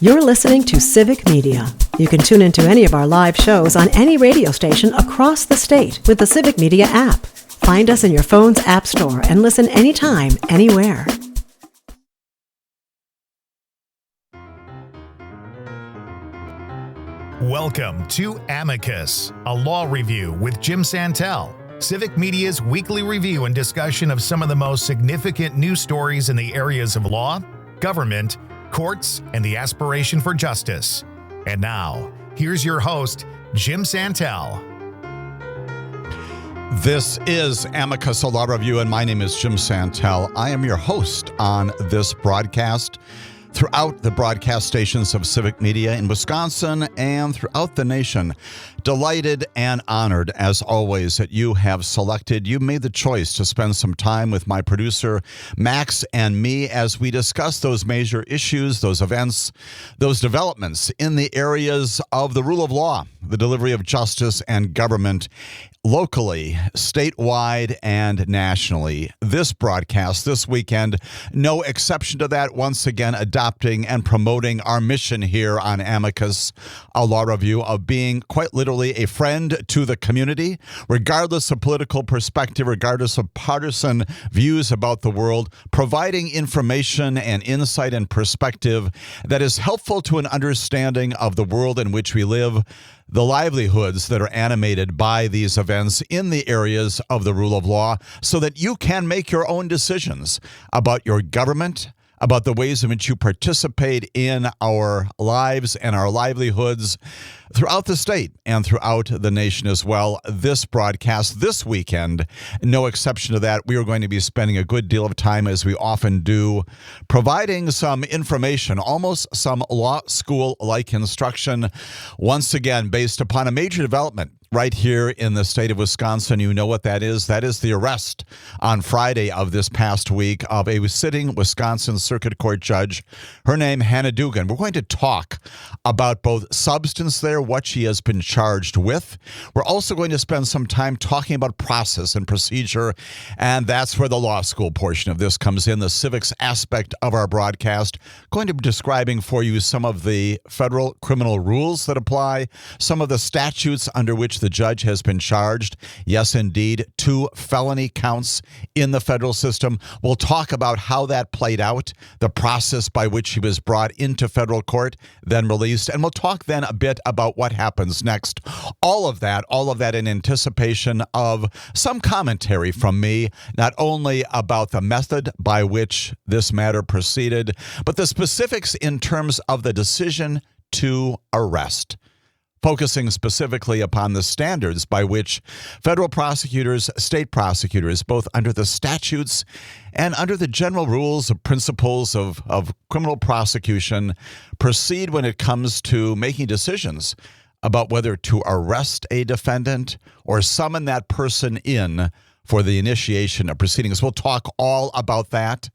You're listening to Civic Media. You can tune into any of our live shows on any radio station across the state with the Civic Media app. Find us in your phone's app store and listen anytime, anywhere. Welcome to Amicus, a law review with Jim Santelle, Civic Media's weekly review and discussion of some of the most significant news stories in the areas of law, government, courts, and the aspiration for justice. And now, here's your host, Jim Santelle. This is Amicus, a law review, and my name is Jim Santelle. I am your host on this broadcast throughout the broadcast stations of Civic Media in Wisconsin and throughout the nation. Delighted and honored, as always, that you have made the choice to spend some time with my producer, Max, and me as we discuss those major issues, those events, those developments in the areas of the rule of law, the delivery of justice and government, locally, statewide, and nationally. This broadcast this weekend, no exception to that, once again adopting and promoting our mission here on Amicus, a law review, of being quite literally a friend to the community, regardless of political perspective, regardless of partisan views about the world, providing information and insight and perspective that is helpful to an understanding of the world in which we live, the livelihoods that are animated by these events in the areas of the rule of law, so that you can make your own decisions about your government, about the ways in which you participate in our lives and our livelihoods throughout the state and throughout the nation as well. This broadcast this weekend, no exception to that, we are going to be spending a good deal of time, as we often do, providing some information, almost some law school-like instruction, once again based upon a major development right here in the state of Wisconsin. You know what that is. That is the arrest on Friday of this past week of a sitting Wisconsin Circuit Court judge. Her name, Hannah Dugan. We're going to talk about both substance there, what she has been charged with. We're also going to spend some time talking about process and procedure, and that's where the law school portion of this comes in, the civics aspect of our broadcast. Going to be describing for you some of the federal criminal rules that apply, some of the statutes under which the judge has been charged. Yes, indeed, 2 felony counts in the federal system. We'll talk about how that played out, the process by which he was brought into federal court, then released, and we'll talk then a bit about what happens next. All of that in anticipation of some commentary from me, not only about the method by which this matter proceeded, but the specifics in terms of the decision to arrest, focusing specifically upon the standards by which federal prosecutors, state prosecutors, both under the statutes and under the general rules of principles of criminal prosecution, proceed when it comes to making decisions about whether to arrest a defendant or summon that person in for the initiation of proceedings. We'll talk all about that.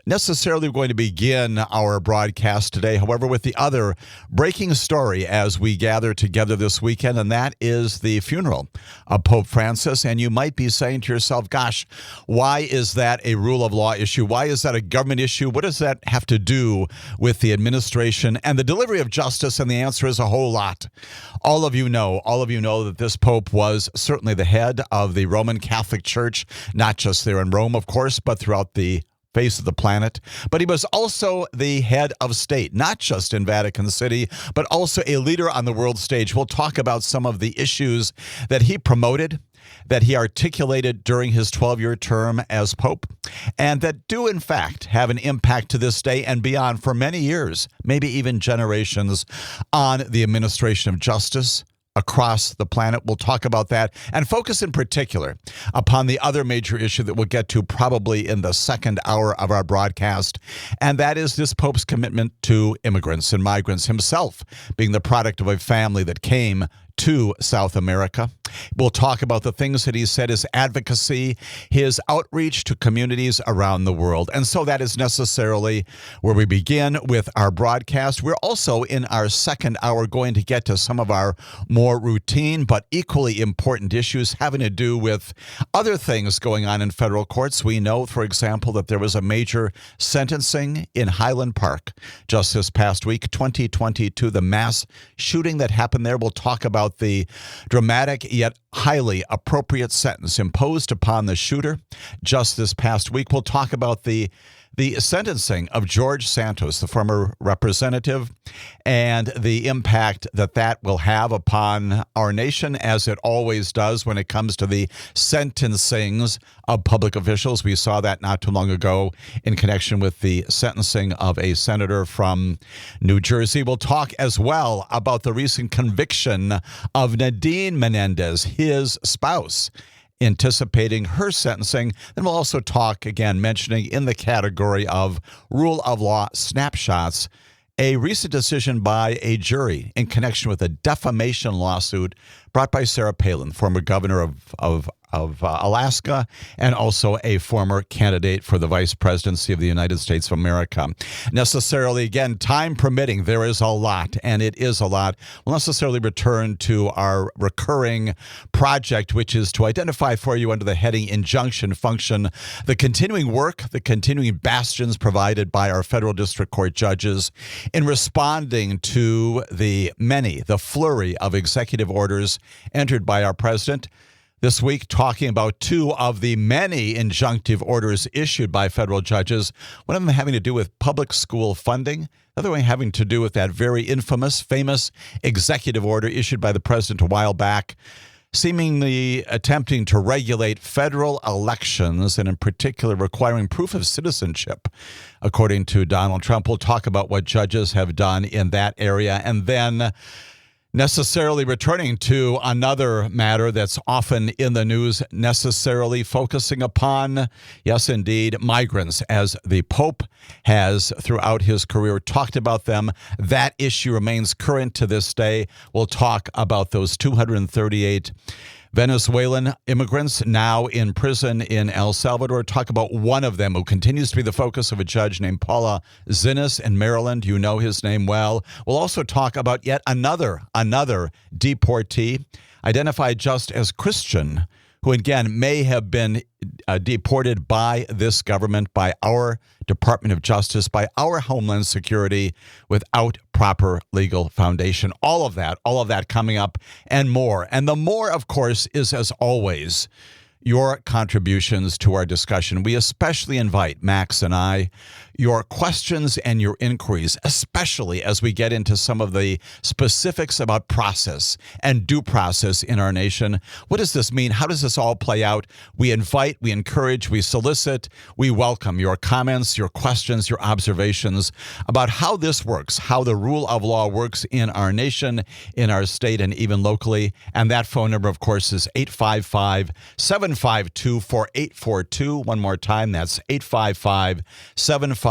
Necessarily, we're going to begin our broadcast today, however, with the other breaking story as we gather together this weekend, and that is the funeral of Pope Francis. And you might be saying to yourself, gosh, why is that a rule of law issue? Why is that a government issue? What does that have to do with the administration and the delivery of justice? And the answer is a whole lot. All of you know that this Pope was certainly the head of the Roman Catholic Church, not just there in Rome, of course, but throughout the face of the planet. But he was also the head of state, not just in Vatican City, but also a leader on the world stage. We'll talk about some of the issues that he promoted, that he articulated during his 12-year term as Pope, and that do, in fact, have an impact to this day and beyond for many years, maybe even generations, on the administration of justice across the planet. We'll talk about that and focus in particular upon the other major issue that we'll get to probably in the second hour of our broadcast, and that is this Pope's commitment to immigrants and migrants, himself being the product of a family that came to South America. We'll talk about the things that he said, his advocacy, his outreach to communities around the world. And so that is necessarily where we begin with our broadcast. We're also in our second hour going to get to some of our more routine but equally important issues having to do with other things going on in federal courts. We know, for example, that there was a major sentencing in Highland Park just this past week, 2022, the mass shooting that happened there. We'll talk about the dramatic yet highly appropriate sentence imposed upon the shooter just this past week. We'll talk about the sentencing of George Santos, the former representative, and the impact that that will have upon our nation, as it always does when it comes to the sentencings of public officials. We saw that not too long ago in connection with the sentencing of a senator from New Jersey. We'll talk as well about the recent conviction of Nadine Menendez, his spouse, anticipating her sentencing. Then we'll also talk, again, mentioning in the category of rule of law snapshots, a recent decision by a jury in connection with a defamation lawsuit brought by Sarah Palin, former governor of Alaska, and also a former candidate for the vice presidency of the United States of America. Necessarily, again, time permitting, there is a lot, and it is a lot. We'll necessarily return to our recurring project, which is to identify for you under the heading injunction function, the continuing work, the continuing bastions provided by our federal district court judges in responding to the flurry of executive orders entered by our president. This week, talking about two of the many injunctive orders issued by federal judges, one of them having to do with public school funding, the other one having to do with that very famous executive order issued by the president a while back, seemingly attempting to regulate federal elections, and in particular requiring proof of citizenship, according to Donald Trump. We'll talk about what judges have done in that area, and then necessarily returning to another matter that's often in the news, necessarily focusing upon, yes, indeed, migrants, as the Pope has throughout his career talked about them. That issue remains current to this day. We'll talk about those 238 Venezuelan immigrants now in prison in El Salvador. Talk about one of them who continues to be the focus of a judge named Paula Zinnes in Maryland. You know his name well. We'll also talk about yet another deportee identified just as Christian, who again may have been deported by this government, by our Department of Justice, by our Homeland Security, without proper legal foundation. All of that coming up and more. And the more, of course, is, as always, your contributions to our discussion. We especially invite, Max and I, your questions and your inquiries, especially as we get into some of the specifics about process and due process in our nation. What does this mean? How does this all play out? We invite, we encourage, we solicit, we welcome your comments, your questions, your observations about how this works, how the rule of law works in our nation, in our state, and even locally. And that phone number, of course, is 855-752-4842. One more time, that's 855-752-4842.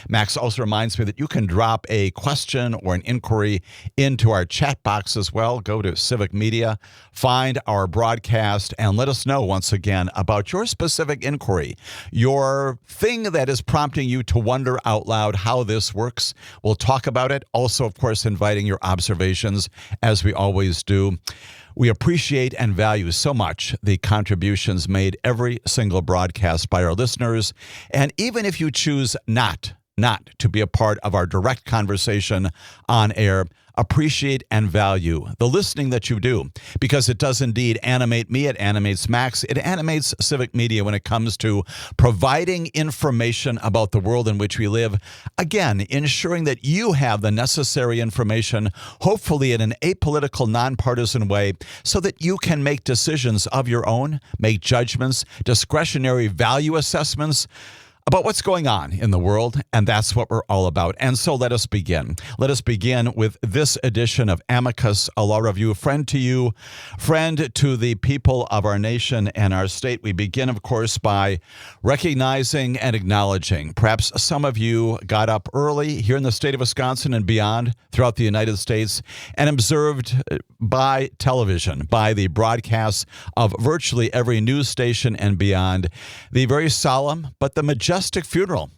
Max also reminds me that you can drop a question or an inquiry into our chat box as well. Go to Civic Media, find our broadcast, and let us know once again about your specific inquiry, your thing that is prompting you to wonder out loud how this works. We'll talk about it. Also, of course, inviting your observations, as we always do. We appreciate and value so much the contributions made every single broadcast by our listeners. And even if you choose not to be a part of our direct conversation on air, appreciate and value the listening that you do, because it does indeed animate me. It animates Max. It animates Civic Media when it comes to providing information about the world in which we live. Again, ensuring that you have the necessary information, hopefully in an apolitical, nonpartisan way, so that you can make decisions of your own, make judgments, discretionary value assessments about what's going on in the world, and that's what we're all about. And so let us begin. Let us begin with this edition of Amicus, a law review. Friend to you, friend to the people of our nation and our state. We begin, of course, by recognizing and acknowledging. Perhaps some of you got up early here in the state of Wisconsin and beyond throughout the United States and observed by television, by the broadcasts of virtually every news station and beyond, the very solemn but the majestic funeral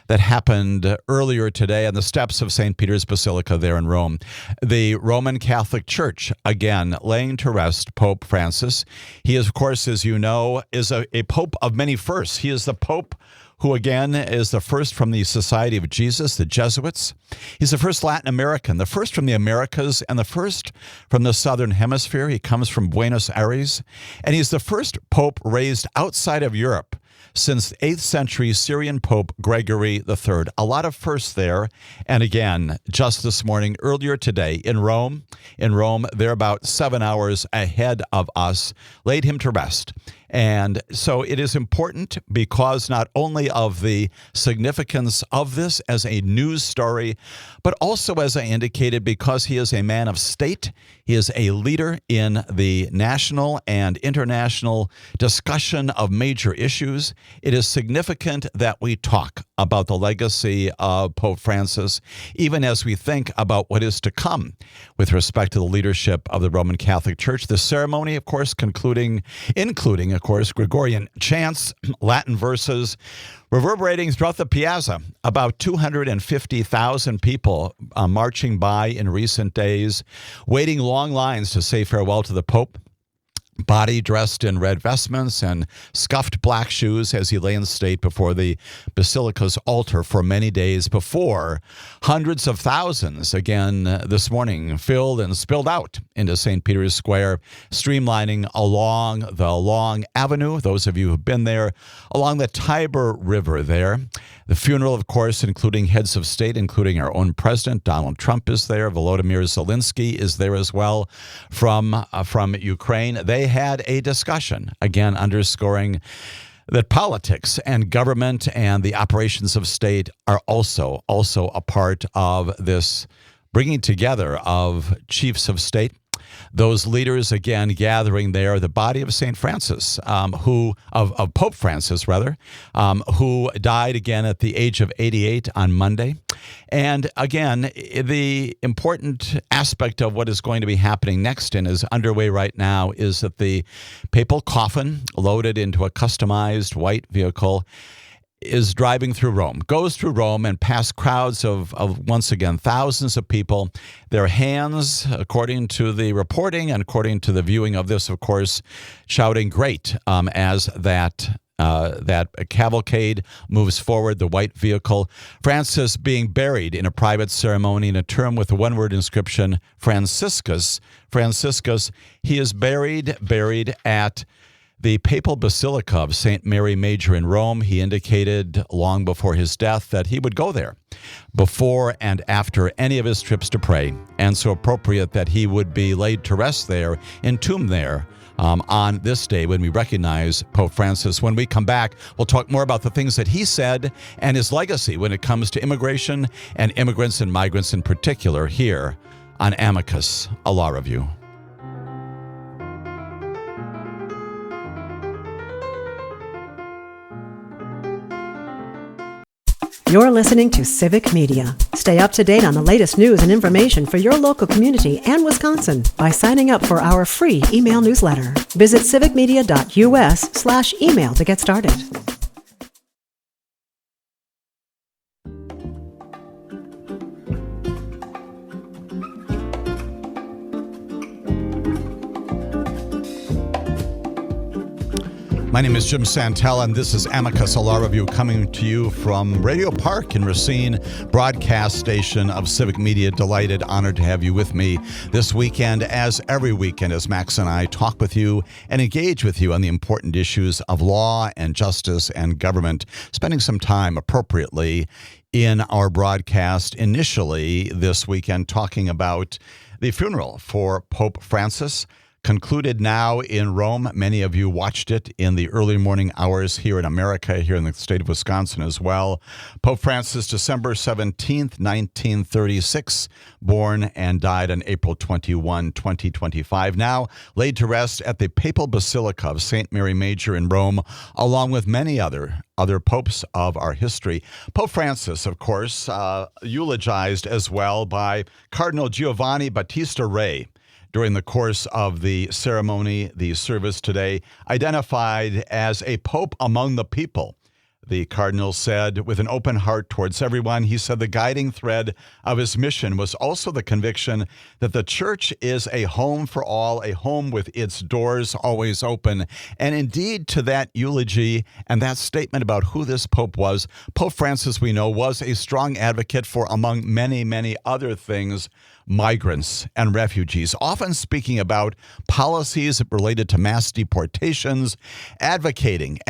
that happened earlier today on the steps of St. Peter's Basilica there in Rome. The Roman Catholic Church, again, laying to rest Pope Francis. He is, of course, as you know, is a pope of many firsts. He is the pope who, again, is the first from the Society of Jesus, the Jesuits. He's the first Latin American, the first from the Americas, and the first from the Southern Hemisphere. He comes from Buenos Aires, and he's the first pope raised outside of Europe since 8th century Syrian Pope Gregory III. A lot of firsts there. And again, just this morning, earlier today in Rome, they're about 7 hours ahead of us, laid him to rest. And so it is important because not only of the significance of this as a news story, but also, as I indicated, because he is a man of state. He is a leader in the national and international discussion of major issues. It is significant that we talk about the legacy of Pope Francis, even as we think about what is to come with respect to the leadership of the Roman Catholic Church. The ceremony, of course, including, of course, Gregorian chants, Latin verses, reverberating throughout the piazza. About 250,000 people marching by in recent days, waiting long lines to say farewell to the Pope. Body dressed in red vestments and scuffed black shoes as he lay in state before the Basilica's altar for many days before hundreds of thousands, again this morning, filled and spilled out into St. Peter's Square, streamlining along the long avenue, those of you who have been there, along the Tiber River there. The funeral, of course, including heads of state, including our own president, Donald Trump is there, Volodymyr Zelensky is there as well from Ukraine. They had a discussion, again, underscoring that politics and government and the operations of state are also a part of this bringing together of chiefs of state. Those leaders, again, gathering there, the body of St. Francis, of Pope Francis, who died again at the age of 88 on Monday. And again, the important aspect of what is going to be happening next and is underway right now is that the papal coffin, loaded into a customized white vehicle, is driving through Rome, goes through Rome and past crowds of once again, thousands of people. Their hands, according to the reporting and according to the viewing of this, of course, shouting great as that cavalcade moves forward, the white vehicle. Francis being buried in a private ceremony in a tomb with the one-word inscription, Franciscus. Franciscus, he is buried at the Papal Basilica of St. Mary Major in Rome. He indicated long before his death that he would go there before and after any of his trips to pray, and so appropriate that he would be laid to rest there, entombed there, on this day when we recognize Pope Francis. When we come back, we'll talk more about the things that he said and his legacy when it comes to immigration and immigrants and migrants in particular here on Amicus, a law review. You're listening to Civic Media. Stay up to date on the latest news and information for your local community and Wisconsin by signing up for our free email newsletter. Visit civicmedia.us/email to get started. My name is Jim Santelle, and this is Amicus, a law review coming to you from Radio Park in Racine, broadcast station of Civic Media. Delighted, honored to have you with me this weekend, as every weekend, as Max and I talk with you and engage with you on the important issues of law and justice and government, spending some time appropriately in our broadcast initially this weekend talking about the funeral for Pope Francis. concluded now in Rome. Many of you watched it in the early morning hours here in America, here in the state of Wisconsin as well. Pope Francis, December 17th, 1936, born and died on April 21, 2025. Now laid to rest at the Papal Basilica of St. Mary Major in Rome, along with many other popes of our history. Pope Francis, of course, eulogized as well by Cardinal Giovanni Battista Re during the course of the ceremony, the service today, identified as a pope among the people. The cardinal said, with an open heart towards everyone, he said the guiding thread of his mission was also the conviction that the church is a home for all, a home with its doors always open. And indeed, to that eulogy and that statement about who this pope was, Pope Francis, we know, was a strong advocate for, among many, many other things, migrants and refugees, often speaking about policies related to mass deportations, advocating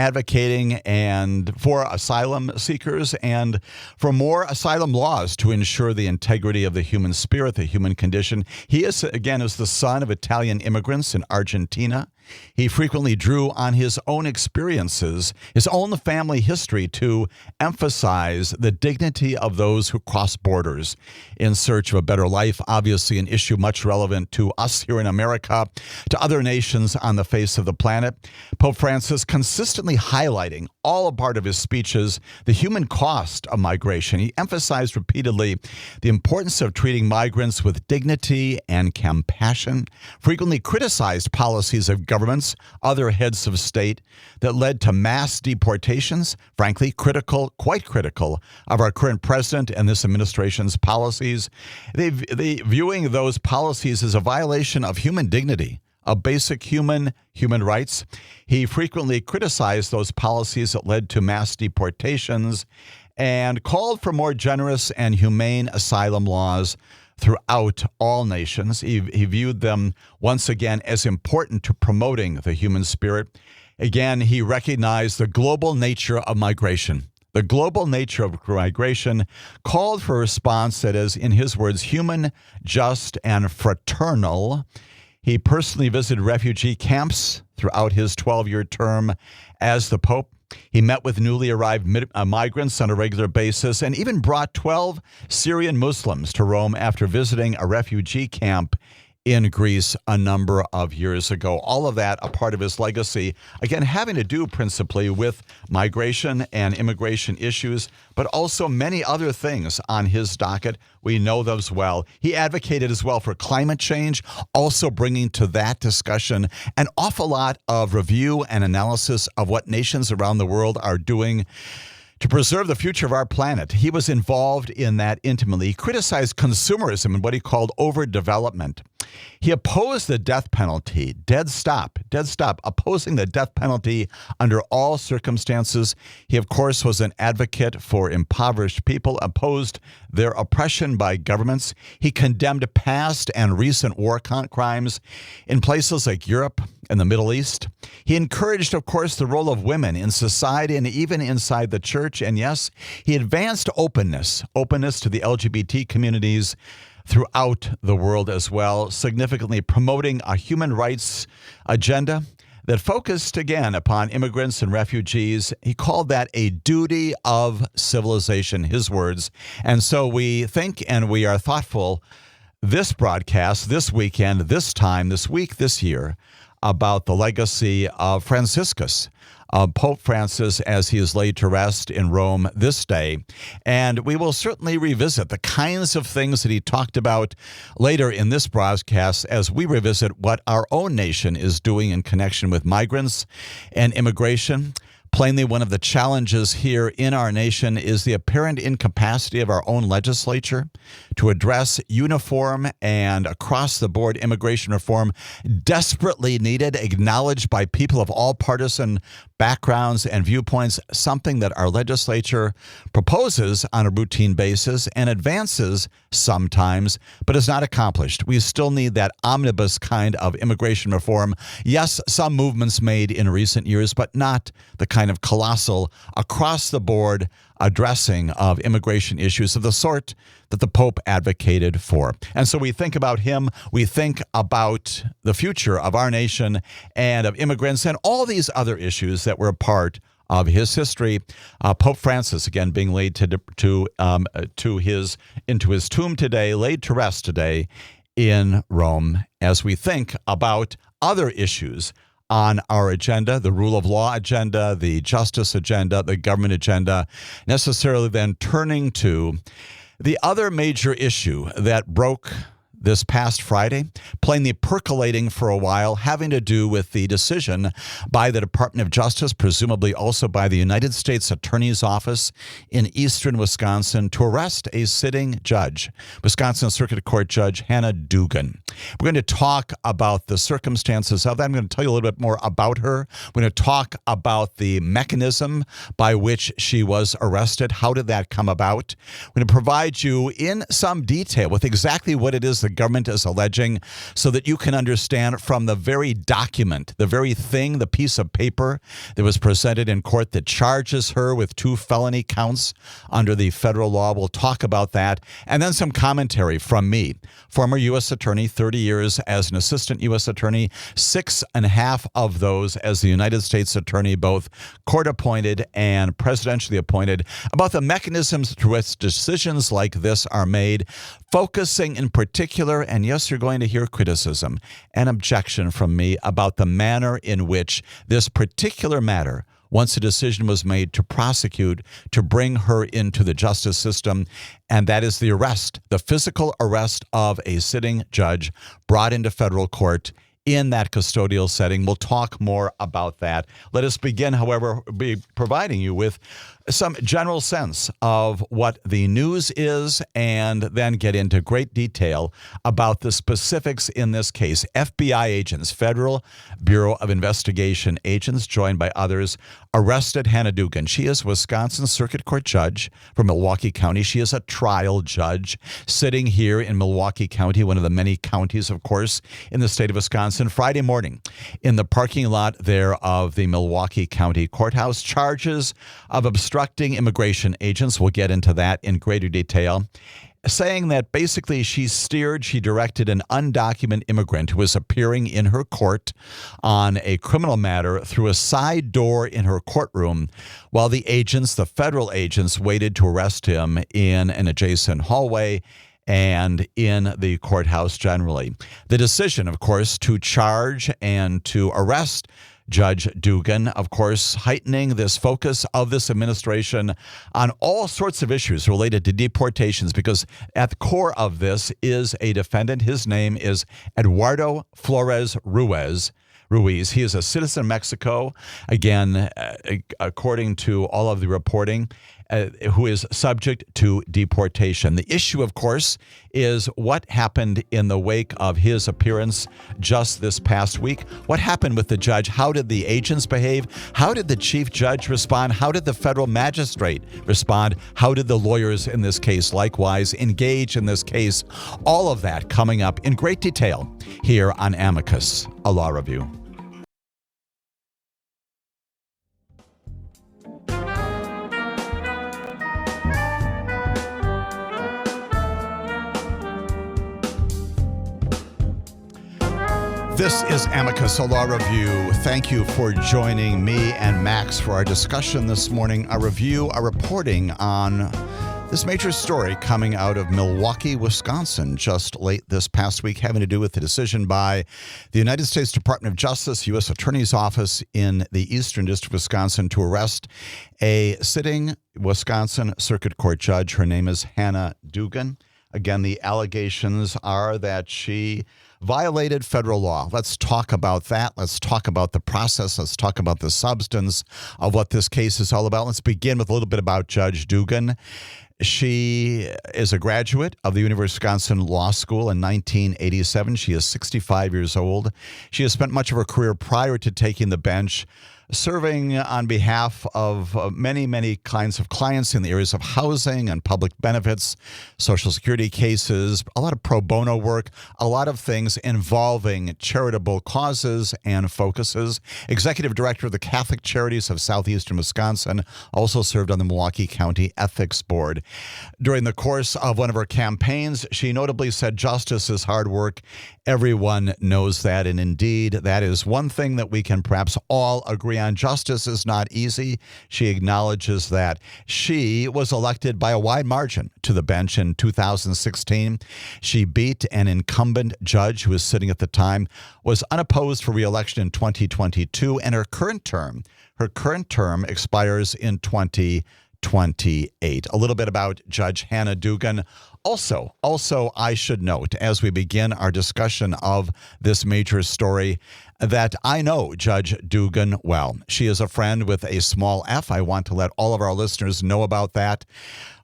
and for asylum seekers and for more asylum laws to ensure the integrity of the human spirit, the human condition. He is the son of Italian immigrants in Argentina. He frequently drew on his own experiences, his own family history, to emphasize the dignity of those who cross borders in search of a better life, obviously an issue much relevant to us here in America, to other nations on the face of the planet. Pope Francis consistently highlighting all a part of his speeches, the human cost of migration. He emphasized repeatedly the importance of treating migrants with dignity and compassion, frequently criticized policies of governments, other heads of state that led to mass deportations, frankly, quite critical of our current president and this administration's policies. They viewing those policies as a violation of human dignity, of basic human rights. He frequently criticized those policies that led to mass deportations and called for more generous and humane asylum laws throughout all nations. He viewed them once again as important to promoting the human spirit. Again, he recognized the global nature of migration. The global nature of migration called for a response that is, in his words, human, just, and fraternal. He personally visited refugee camps throughout his 12-year term as the Pope. He met with newly arrived migrants on a regular basis and even brought 12 Syrian Muslims to Rome after visiting a refugee camp in Greece a number of years ago. All of that a part of his legacy, again, having to do principally with migration and immigration issues, but also many other things on his docket. We know those well. He advocated as well for climate change, also bringing to that discussion an awful lot of review and analysis of what nations around the world are doing to preserve the future of our planet. He was involved in that intimately. He criticized consumerism and what he called overdevelopment. He opposed the death penalty, dead stop, opposing the death penalty under all circumstances. He, of course, was an advocate for impoverished people, opposed their oppression by governments. He condemned past and recent war crimes in places like Europe and the Middle East. He encouraged, of course, the role of women in society and even inside the church. And yes, he advanced openness to the LGBT communities throughout the world as well, significantly promoting a human rights agenda that focused, again, upon immigrants and refugees. He called that a duty of civilization, his words. And so we think and we are thoughtful this broadcast, this weekend, this time, this week, this year, about the legacy of Franciscus, Pope Francis, as he is laid to rest in Rome this day. And we will certainly revisit the kinds of things that he talked about later in this broadcast as we revisit what our own nation is doing in connection with migrants and immigration. Plainly, one of the challenges here in our nation is the apparent incapacity of our own legislature to address uniform and across-the-board immigration reform, desperately needed, acknowledged by people of all partisan backgrounds and viewpoints, something that our legislature proposes on a routine basis and advances sometimes, but is not accomplished. We still need that omnibus kind of immigration reform. Yes, some movements made in recent years, but not the kind kind of colossal, across-the-board addressing of immigration issues of the sort that the Pope advocated for. And so we think about him, we think about the future of our nation and of immigrants and all these other issues that were a part of his history. Pope Francis, again, being laid into his tomb today, laid to rest today in Rome, as we think about other issues on our agenda, the rule of law agenda, the justice agenda, the government agenda, necessarily then turning to the other major issue that broke this past Friday, plainly percolating for a while, having to do with the decision by the Department of Justice, presumably also by the United States Attorney's Office in eastern Wisconsin, to arrest a sitting judge, Wisconsin Circuit Court Judge Hannah Dugan. We're going to talk about the circumstances of that. I'm going to tell you a little bit more about her. We're going to talk about the mechanism by which she was arrested. How did that come about? We're going to provide you in some detail with exactly what it is the government is alleging so that you can understand from the very document, the very thing, the piece of paper that was presented in court that charges her with 2 felony counts under the federal law. We'll talk about that. And then some commentary from me, former U.S. Attorney, 30 years as an assistant U.S. Attorney, 6.5 of those as the United States Attorney, both court-appointed and presidentially appointed, about the mechanisms through which decisions like this are made, focusing in particular, and yes, you're going to hear criticism and objection from me about the manner in which this particular matter, once a decision was made to prosecute, to bring her into the justice system, and that is the arrest, the physical arrest of a sitting judge brought into federal court in that custodial setting. We'll talk more about that. Let us begin, however, be providing you with some general sense of what the news is and then get into great detail about the specifics in this case. FBI agents, Federal Bureau of Investigation agents, joined by others, arrested Hannah Dugan. She is Wisconsin Circuit Court Judge from Milwaukee County. She is a trial judge sitting here in Milwaukee County, one of the many counties, of course, in the state of Wisconsin. Friday morning in the parking lot there of the Milwaukee County Courthouse, charges of obstructing immigration agents. We'll get into that in greater detail. Saying that basically she directed an undocumented immigrant who was appearing in her court on a criminal matter through a side door in her courtroom while the agents, the federal agents, waited to arrest him in an adjacent hallway and in the courthouse generally. The decision, of course, to charge and to arrest Judge Dugan, of course, heightening this focus of this administration on all sorts of issues related to deportations, because at the core of this is a defendant. His name is Eduardo Flores Ruiz. He is a citizen of Mexico, again, according to all of the reporting, who is subject to deportation. The issue, of course, is what happened in the wake of his appearance just this past week. What happened with the judge? How did the agents behave? How did the chief judge respond? How did the federal magistrate respond? How did the lawyers in this case likewise engage in this case? All of that coming up in great detail here on Amicus, a law review. This is Amicus, a law review. Thank you for joining me and Max for our discussion this morning. A reporting on this major story coming out of Milwaukee, Wisconsin, just late this past week, having to do with the decision by the United States Department of Justice, U.S. Attorney's Office in the Eastern District of Wisconsin to arrest a sitting Wisconsin Circuit Court judge. Her name is Hannah Dugan. Again, the allegations are that she violated federal law. Let's talk about that. Let's talk about the process. Let's talk about the substance of what this case is all about. Let's begin with a little bit about Judge Dugan. She is a graduate of the University of Wisconsin Law School in 1987. She is 65 years old. She has spent much of her career prior to taking the bench serving on behalf of many, many kinds of clients in the areas of housing and public benefits, Social Security cases, a lot of pro bono work, a lot of things involving charitable causes and focuses. Executive Director of the Catholic Charities of Southeastern Wisconsin, also served on the Milwaukee County Ethics Board. During the course of one of her campaigns, she notably said, "Justice is hard work. Everyone knows that." And indeed, that is one thing that we can perhaps all agree on. Justice is not easy. She acknowledges that. She was elected by a wide margin to the bench in 2016. She beat an incumbent judge who was sitting at the time, was unopposed for re-election in 2022, and her current term expires in 2028. A little bit about Judge Hannah Dugan. Also, I should note, as we begin our discussion of this major story, that I know Judge Dugan well. She is a friend with a small f. I want to let all of our listeners know about that.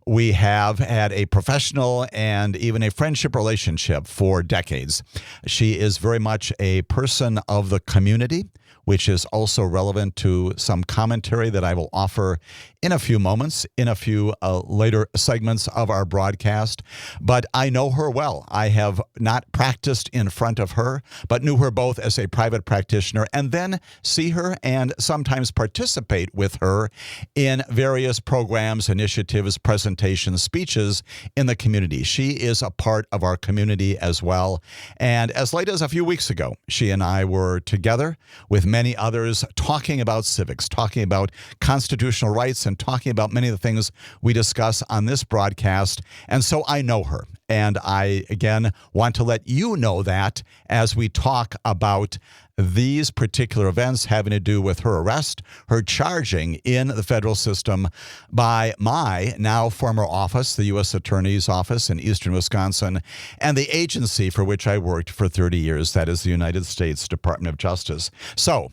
We have had a professional and even a friendship relationship for decades. She is very much a person of the community, which is also relevant to some commentary that I will offer in a few moments, in a few later segments of our broadcast. But I know her well. I have not practiced in front of her, but knew her both as a private practitioner and then see her and sometimes participate with her in various programs, initiatives, presentations, speeches in the community. She is a part of our community as well. And as late as a few weeks ago, she and I were together with many others talking about civics, talking about constitutional rights, and talking about many of the things we discuss on this broadcast. And so I know her. And I, again, want to let you know that as we talk about these particular events having to do with her arrest, her charging in the federal system by my now former office, the U.S. Attorney's Office in eastern Wisconsin, and the agency for which I worked for 30 years, that is the United States Department of Justice. So,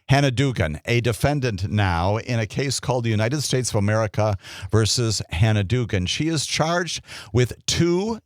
Hannah Dugan, a defendant now in a case called the United States of America versus Hannah Dugan. She is charged with two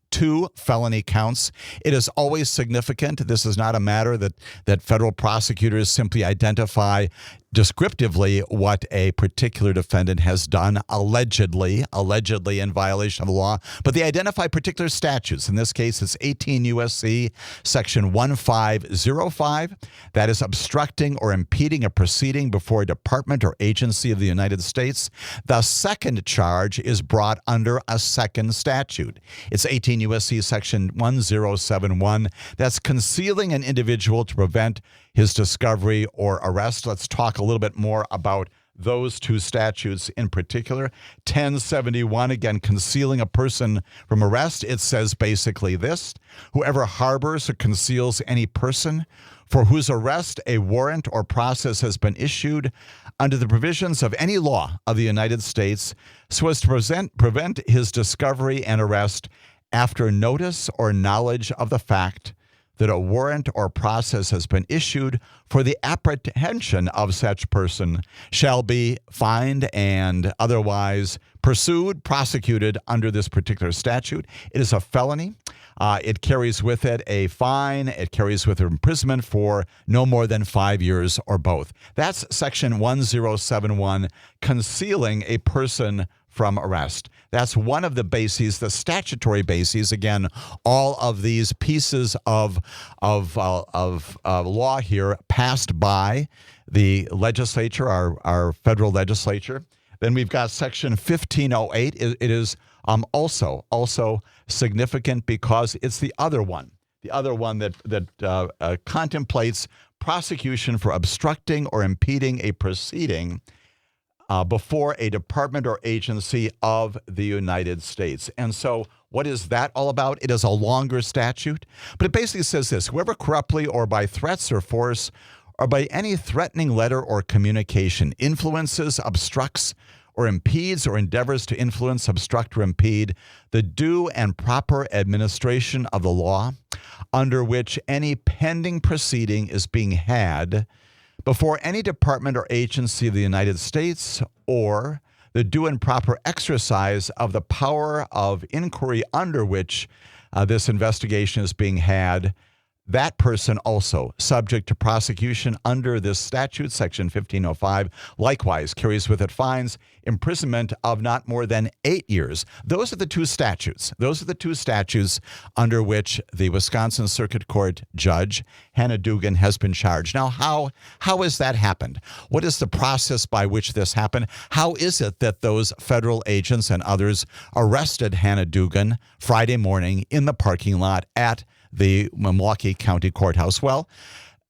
felony counts. It is always significant. This is not a matter that federal prosecutors simply identify descriptively what a particular defendant has done, allegedly in violation of the law, but they identify particular statutes. In this case, it's 18 U.S.C. Section 1505. That is obstructing or impeding a proceeding before a department or agency of the United States. The second charge is brought under a second statute. It's 18 U.S.C. Section 1071. That's concealing an individual to prevent his discovery or arrest. Let's talk a little bit more about those two statutes in particular. 1071, again, concealing a person from arrest. It says basically this: whoever harbors or conceals any person for whose arrest a warrant or process has been issued under the provisions of any law of the United States so as to prevent his discovery and arrest after notice or knowledge of the fact that a warrant or process has been issued for the apprehension of such person shall be fined and otherwise pursued, prosecuted under this particular statute. It is a felony. It carries with it a fine. It carries with it imprisonment for no more than 5 years or both. That's Section 1071, concealing a person from arrest. That's one of the bases, the statutory bases. Again, all of these pieces of law here passed by the legislature, our federal legislature. Then we've got Section 1508. It is also significant because it's the other one that contemplates prosecution for obstructing or impeding a proceeding before a department or agency of the United States. And so what is that all about? It is a longer statute, but it basically says this: whoever corruptly or by threats or force or by any threatening letter or communication influences, obstructs, or impedes or endeavors to influence, obstruct, or impede the due and proper administration of the law under which any pending proceeding is being had before any department or agency of the United States, or the due and proper exercise of the power of inquiry under which this investigation is being had, that person also subject to prosecution under this statute, Section 1505, likewise carries with it fines, imprisonment of not more than 8 years. Those are the two statutes. Those are the two statutes under which the Wisconsin Circuit Court Judge Hannah Dugan has been charged. Now, how has that happened? What is the process by which this happened? How is it that those federal agents and others arrested Hannah Dugan Friday morning in the parking lot at the Milwaukee County Courthouse? Well,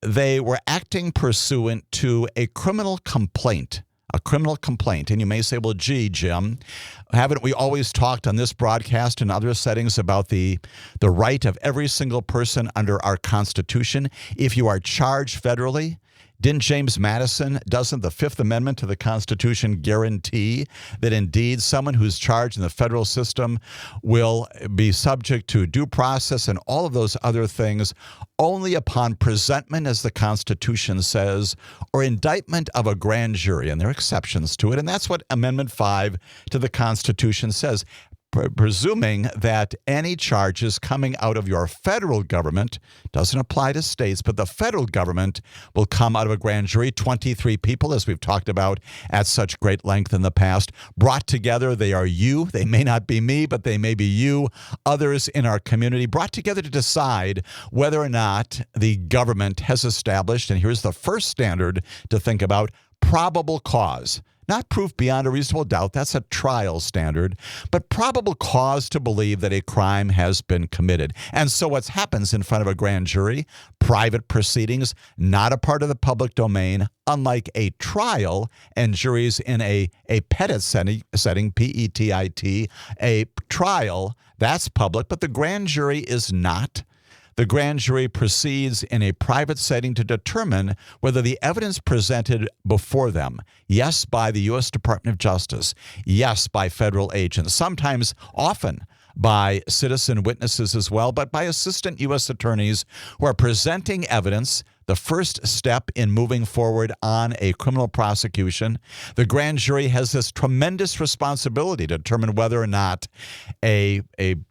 they were acting pursuant to a criminal complaint. And you may say, well, gee, Jim, haven't we always talked on this broadcast and other settings about the right of every single person under our Constitution if you are charged federally? Didn't James Madison, doesn't the Fifth Amendment to the Constitution guarantee that indeed someone who's charged in the federal system will be subject to due process and all of those other things only upon presentment, as the Constitution says, or indictment of a grand jury? And there are exceptions to it. And that's what Amendment 5 to the Constitution says. Presuming that any charges coming out of your federal government, doesn't apply to states, but the federal government will come out of a grand jury. 23 people, as we've talked about at such great length in the past, brought together. They are you. They may not be me, but they may be you, others in our community, brought together to decide whether or not the government has established, and here's the first standard to think about, probable cause. Not proof beyond a reasonable doubt, that's a trial standard, but probable cause to believe that a crime has been committed. And so what happens in front of a grand jury, private proceedings, not a part of the public domain, unlike a trial and juries in a petit setting, P-E-T-I-T, a trial, that's public, but the grand jury is not. The grand jury proceeds in a private setting to determine whether the evidence presented before them, yes, by the U.S. Department of Justice, yes, by federal agents, sometimes, often by citizen witnesses as well, but by assistant U.S. attorneys who are presenting evidence, the first step in moving forward on a criminal prosecution. The grand jury has this tremendous responsibility to determine whether or not a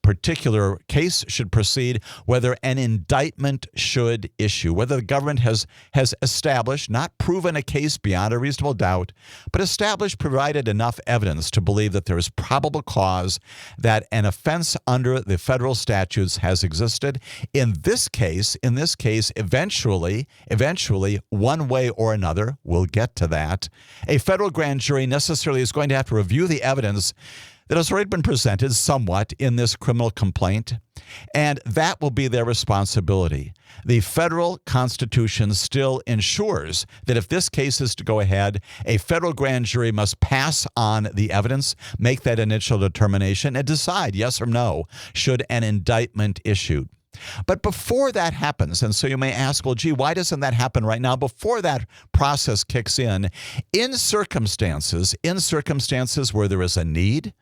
particular case should proceed, whether an indictment should issue, whether the government has established, not proven a case beyond a reasonable doubt, but established, provided enough evidence to believe that there is probable cause that an offense under the federal statutes has existed. In this case, eventually, one way or another, we'll get to that, a federal grand jury necessarily is going to have to review the evidence that has already been presented somewhat in this criminal complaint, and that will be their responsibility. The federal Constitution still ensures that if this case is to go ahead, a federal grand jury must pass on the evidence, make that initial determination, and decide yes or no should an indictment issue. But before that happens, and so you may ask, well, gee, why doesn't that happen right now? Before that process kicks in circumstances where there is a need,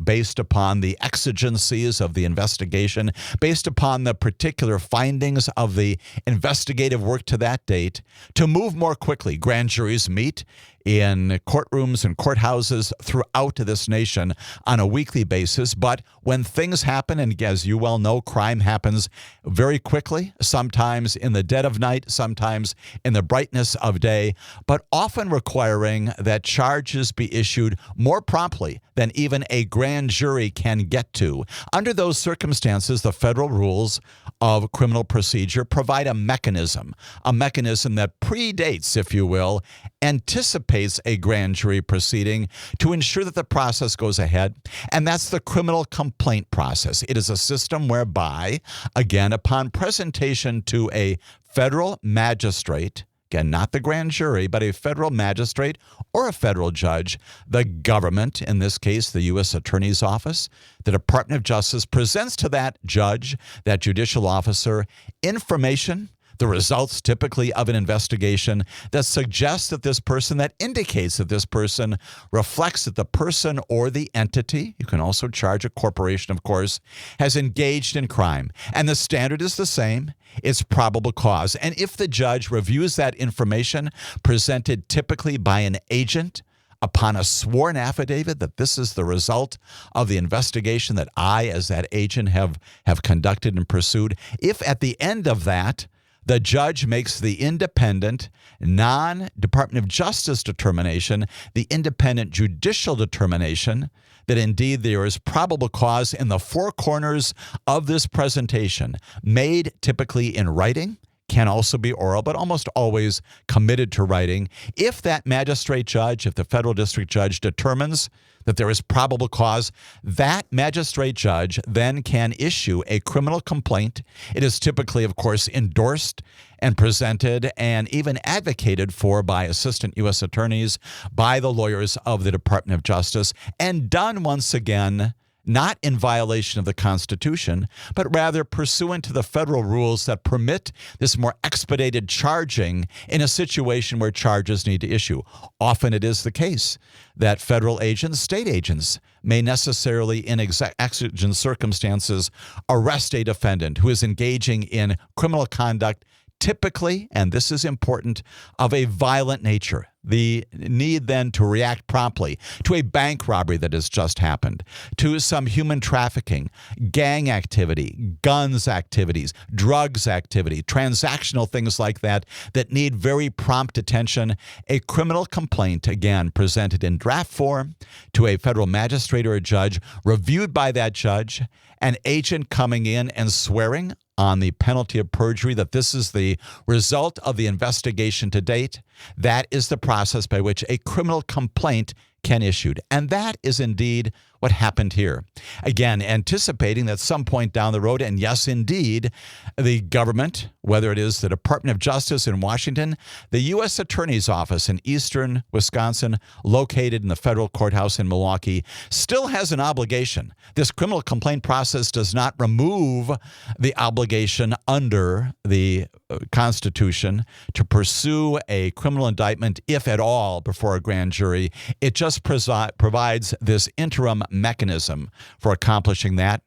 based upon the exigencies of the investigation, based upon the particular findings of the investigative work to that date, to move more quickly. Grand juries meet in courtrooms and courthouses throughout this nation on a weekly basis. But when things happen, and as you well know, crime happens very quickly, sometimes in the dead of night, sometimes in the brightness of day, but often requiring that charges be issued more promptly than even a grand jury can get to. Under those circumstances, the federal rules of criminal procedure provide a mechanism that predates, if you will, anticipates a grand jury proceeding to ensure that the process goes ahead, and that's the criminal complaint process. It is a system whereby, again, upon presentation to a federal magistrate, again, not the grand jury, but a federal magistrate or a federal judge, the government, in this case, the U.S. Attorney's Office, the Department of Justice, presents to that judge, that judicial officer, information, the results typically of an investigation that suggests that this person, that indicates that this person reflects that the person or the entity, you can also charge a corporation, of course, has engaged in crime. And the standard is the same. It's probable cause. And if the judge reviews that information presented typically by an agent, upon a sworn affidavit that this is the result of the investigation that I, as that agent, have conducted and pursued, if at the end of that, the judge makes the independent, non-Department of Justice determination, the independent judicial determination, that indeed there is probable cause in the four corners of this presentation, made typically in writing, can also be oral, but almost always committed to writing. If that magistrate judge, if the federal district judge determines that there is probable cause, that magistrate judge then can issue a criminal complaint. It is typically, of course, endorsed and presented and even advocated for by assistant U.S. attorneys, by the lawyers of the Department of Justice, and done once again not in violation of the Constitution, but rather pursuant to the federal rules that permit this more expedited charging in a situation where charges need to issue. Often it is the case that federal agents, state agents, may necessarily, in exigent circumstances, arrest a defendant who is engaging in criminal conduct, typically, and this is important, of a violent nature. The need then to react promptly to a bank robbery that has just happened, to some human trafficking, gang activity, guns activities, drugs activity, transactional things like that need very prompt attention. A criminal complaint, again, presented in draft form to a federal magistrate or a judge, reviewed by that judge, an agent coming in and swearing on the penalty of perjury that this is the result of the investigation to date. That is the process by which a criminal complaint can be issued. And that is indeed what happened here. Again, anticipating that some point down the road, and yes, indeed, the government, whether it is the Department of Justice in Washington, the U.S. Attorney's Office in eastern Wisconsin, located in the federal courthouse in Milwaukee, still has an obligation. This criminal complaint process does not remove the obligation under the Constitution to pursue a criminal indictment, if at all, before a grand jury. It just provides this interim mechanism for accomplishing that.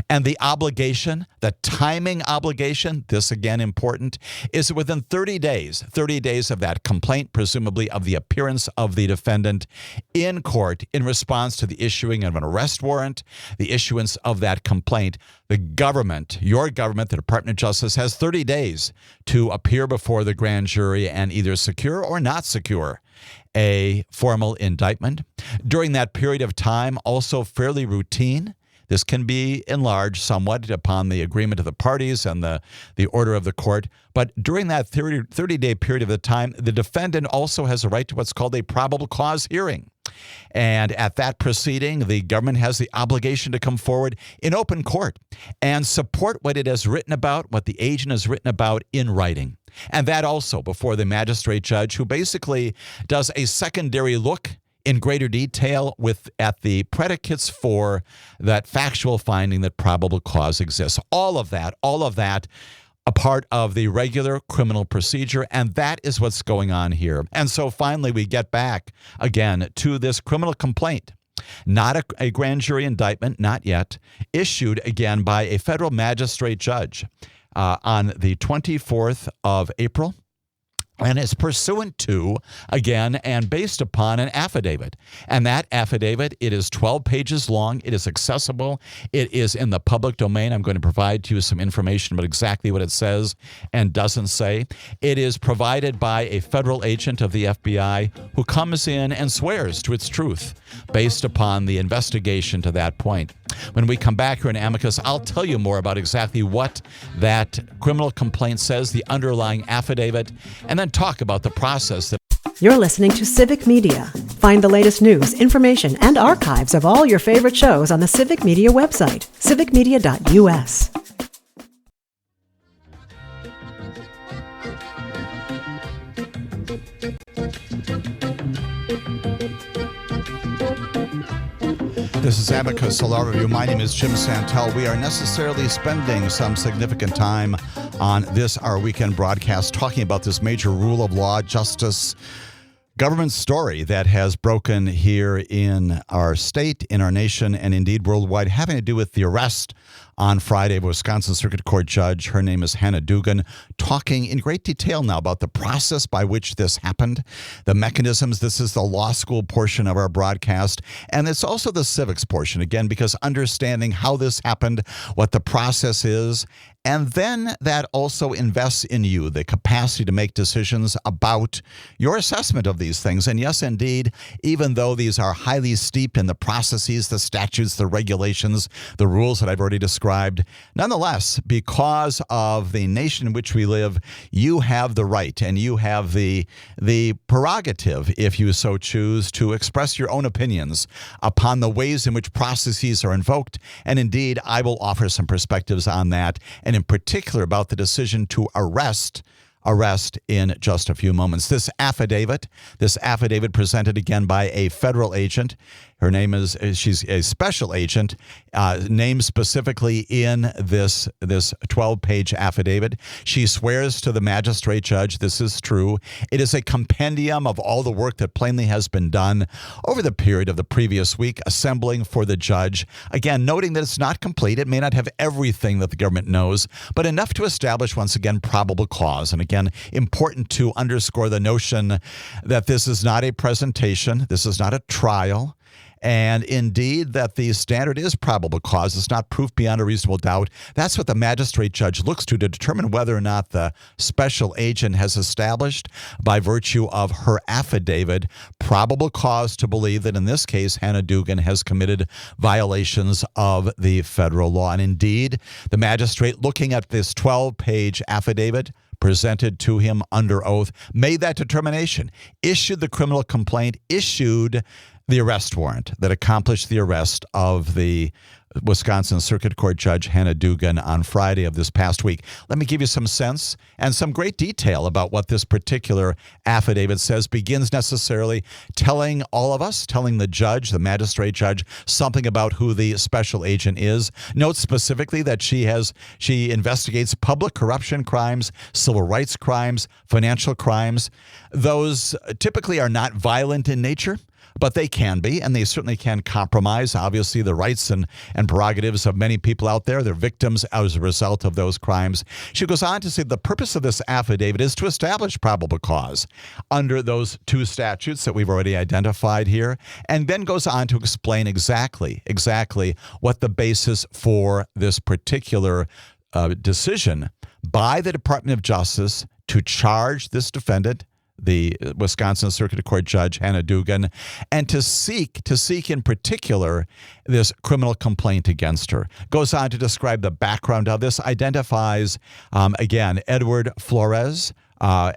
And the obligation, the timing obligation, this again important, is within 30 days of that complaint, presumably of the appearance of the defendant in court in response to the issuing of an arrest warrant, the issuance of that complaint. The government, your government, the Department of Justice, has 30 days to appear before the grand jury and either secure or not secure a formal indictment. During that period of time, also fairly routine. This can be enlarged somewhat upon the agreement of the parties and the order of the court. But during that 30-day period of the time, the defendant also has a right to what's called a probable cause hearing. And at that proceeding, the government has the obligation to come forward in open court and support what it has written about, what the agent has written about in writing. And that also before the magistrate judge, who basically does a secondary look in greater detail at the predicates for that factual finding that probable cause exists. All of that, a part of the regular criminal procedure, and that is what's going on here. And so finally we get back again to this criminal complaint. Not a grand jury indictment, not yet, issued again by a federal magistrate judge on the 24th of April. And is pursuant to, again, and based upon an affidavit. And that affidavit, it is 12 pages long. It is accessible. It is in the public domain. I'm going to provide to you some information about exactly what it says and doesn't say. It is provided by a federal agent of the FBI who comes in and swears to its truth based upon the investigation to that point. When we come back here in Amicus, I'll tell you more about exactly what that criminal complaint says, the underlying affidavit, and then talk about the process. You're listening to Civic Media. Find the latest news, information, and archives of all your favorite shows on the Civic Media website, civicmedia.us. This is Amicus, a law review. My name is Jim Santelle. We are necessarily spending some significant time on this, our weekend broadcast, talking about this major rule of law, justice, Government story that has broken here in our state, in our nation, and indeed worldwide, having to do with the arrest on Friday of a Wisconsin Circuit Court judge. Her name is Hannah Dugan, talking in great detail now about the process by which this happened, the mechanisms. This is the law school portion of our broadcast, and it's also the civics portion, again, because understanding how this happened, what the process is, and then that also invests in you the capacity to make decisions about your assessment of these things. And yes, indeed, even though these are highly steeped in the processes, the statutes, the regulations, the rules that I've already described, nonetheless, because of the nation in which we live, you have the right and you have the prerogative, if you so choose, to express your own opinions upon the ways in which processes are invoked. And indeed, I will offer some perspectives on that, and in particular about the decision to arrest in just a few moments. This affidavit presented again by a federal agent. Her name is, she's a special agent, named specifically in this 12-page affidavit. She swears to the magistrate judge this is true. It is a compendium of all the work that plainly has been done over the period of the previous week, assembling for the judge. Again, noting that it's not complete. It may not have everything that the government knows, but enough to establish, once again, probable cause. And again, important to underscore the notion that this is not a presentation. This is not a trial. And indeed, that the standard is probable cause. It's not proof beyond a reasonable doubt. That's what the magistrate judge looks to determine whether or not the special agent has established, by virtue of her affidavit, probable cause to believe that in this case, Hannah Dugan has committed violations of the federal law. And indeed, the magistrate, looking at this 12-page affidavit presented to him under oath, made that determination, issued the criminal complaint, issued the arrest warrant that accomplished the arrest of the Wisconsin Circuit Court Judge Hannah Dugan on Friday of this past week. Let me give you some sense and some great detail about what this particular affidavit says. Begins necessarily telling all of us, telling the judge, the magistrate judge, something about who the special agent is. Notes specifically that she investigates public corruption crimes, civil rights crimes, financial crimes. Those typically are not violent in nature, but they can be, and they certainly can compromise, obviously, the rights and prerogatives of many people out there. They're victims as a result of those crimes. She goes on to say the purpose of this affidavit is to establish probable cause under those two statutes that we've already identified here, and then goes on to explain exactly what the basis for this particular decision by the Department of Justice to charge this defendant, the Wisconsin Circuit Court Judge Hannah Dugan, and to seek in particular this criminal complaint against her. Goes on to describe the background of this, identifies, again, Edward Flores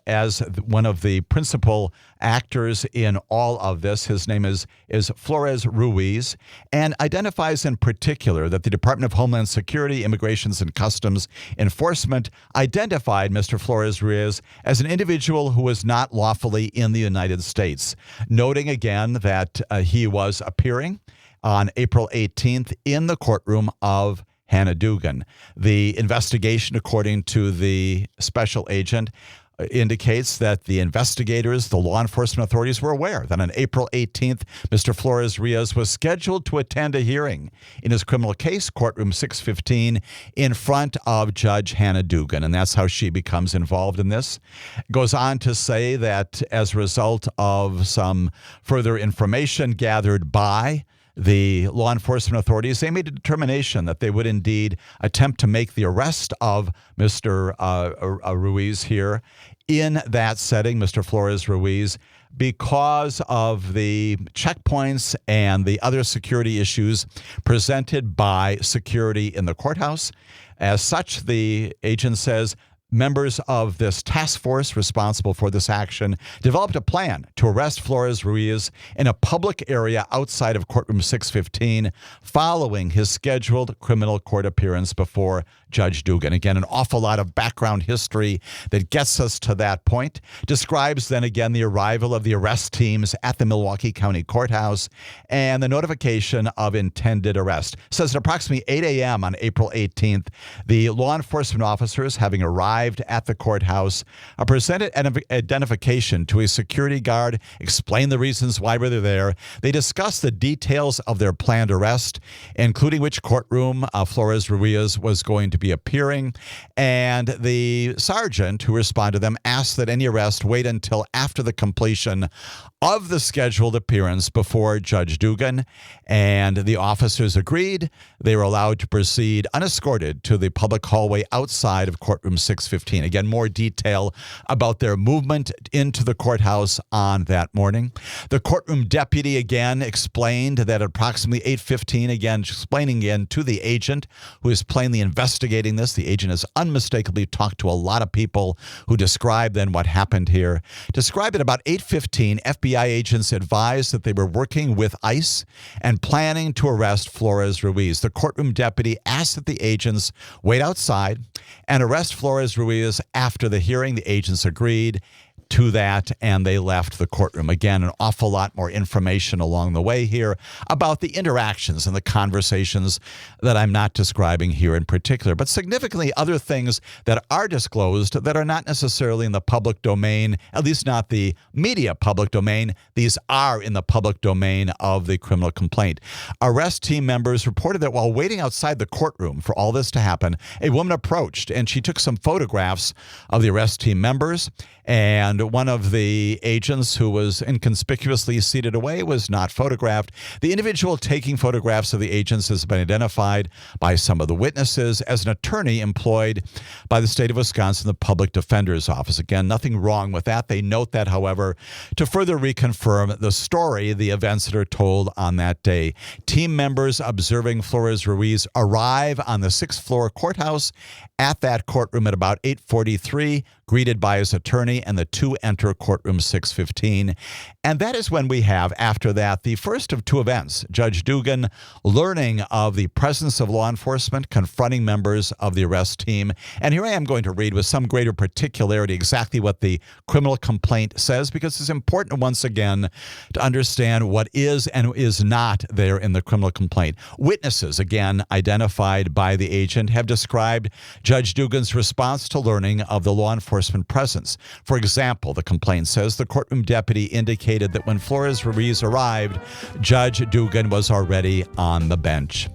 as one of the principal actors in all of this. His name is Flores Ruiz, and identifies in particular that the Department of Homeland Security, Immigrations and Customs Enforcement identified Mr. Flores Ruiz as an individual who was not lawfully in the United States, noting again that he was appearing on April 18th in the courtroom of Hannah Dugan. The investigation, according to the special agent, indicates that the investigators, the law enforcement authorities, were aware that on April 18th, Mr. Flores Ruiz was scheduled to attend a hearing in his criminal case, courtroom 615, in front of Judge Hannah Dugan. And that's how she becomes involved in this. Goes on to say that as a result of some further information gathered by the law enforcement authorities, they made a determination that they would indeed attempt to make the arrest of Mr. Ruiz here in that setting, Mr. Flores Ruiz, because of the checkpoints and the other security issues presented by security in the courthouse. As such, the agent says, members of this task force responsible for this action developed a plan to arrest Flores Ruiz in a public area outside of courtroom 615 following his scheduled criminal court appearance before Judge Dugan. Again, an awful lot of background history that gets us to that point. Describes then again the arrival of the arrest teams at the Milwaukee County Courthouse and the notification of intended arrest. Says at approximately 8 a.m. on April 18th, the law enforcement officers, having arrived arrived at the courthouse, presented an identification to a security guard, explained the reasons why they're there. They discussed the details of their planned arrest, including which courtroom Flores Ruiz was going to be appearing. And the sergeant who responded to them asked that any arrest wait until after the completion of the scheduled appearance before Judge Dugan. And the officers agreed. They were allowed to proceed unescorted to the public hallway outside of courtroom 615. Again, more detail about their movement into the courthouse on that morning. The courtroom deputy again explained that at approximately 8:15, again, explaining again to the agent who is plainly investigating this. The agent has unmistakably talked to a lot of people who described then what happened here. Described at about 8:15, FBI agents advised that they were working with ICE and planning to arrest Flores Ruiz. The courtroom deputy asked that the agents wait outside and arrest Flores Ruiz after the hearing. The agents agreed to that, and they left the courtroom. Again, an awful lot more information along the way here about the interactions and the conversations that I'm not describing here in particular, but significantly other things that are disclosed that are not necessarily in the public domain, at least not the media public domain. These are in the public domain of the criminal complaint. Arrest team members reported that while waiting outside the courtroom for all this to happen, a woman approached and she took some photographs of the arrest team members, and one of the agents who was inconspicuously seated away was not photographed. The individual taking photographs of the agents has been identified by some of the witnesses as an attorney employed by the state of Wisconsin, the Public Defender's Office. Again, nothing wrong with that. They note that, however, to further reconfirm the story, the events that are told on that day. Team members observing Flores Ruiz arrive on the 6th floor courthouse at that courtroom at about 8:43, greeted by his attorney, and the two enter courtroom 615. And that is when we have, after that, the first of two events. Judge Dugan learning of the presence of law enforcement confronting members of the arrest team. And here I am going to read with some greater particularity exactly what the criminal complaint says, because it's important once again to understand what is and is not there in the criminal complaint. Witnesses, again, identified by the agent, have described Judge Dugan's response to learning of the law enforcement presence. For example, the complaint says the courtroom deputy indicated that when Flores Ruiz arrived, Judge Dugan was already on the bench.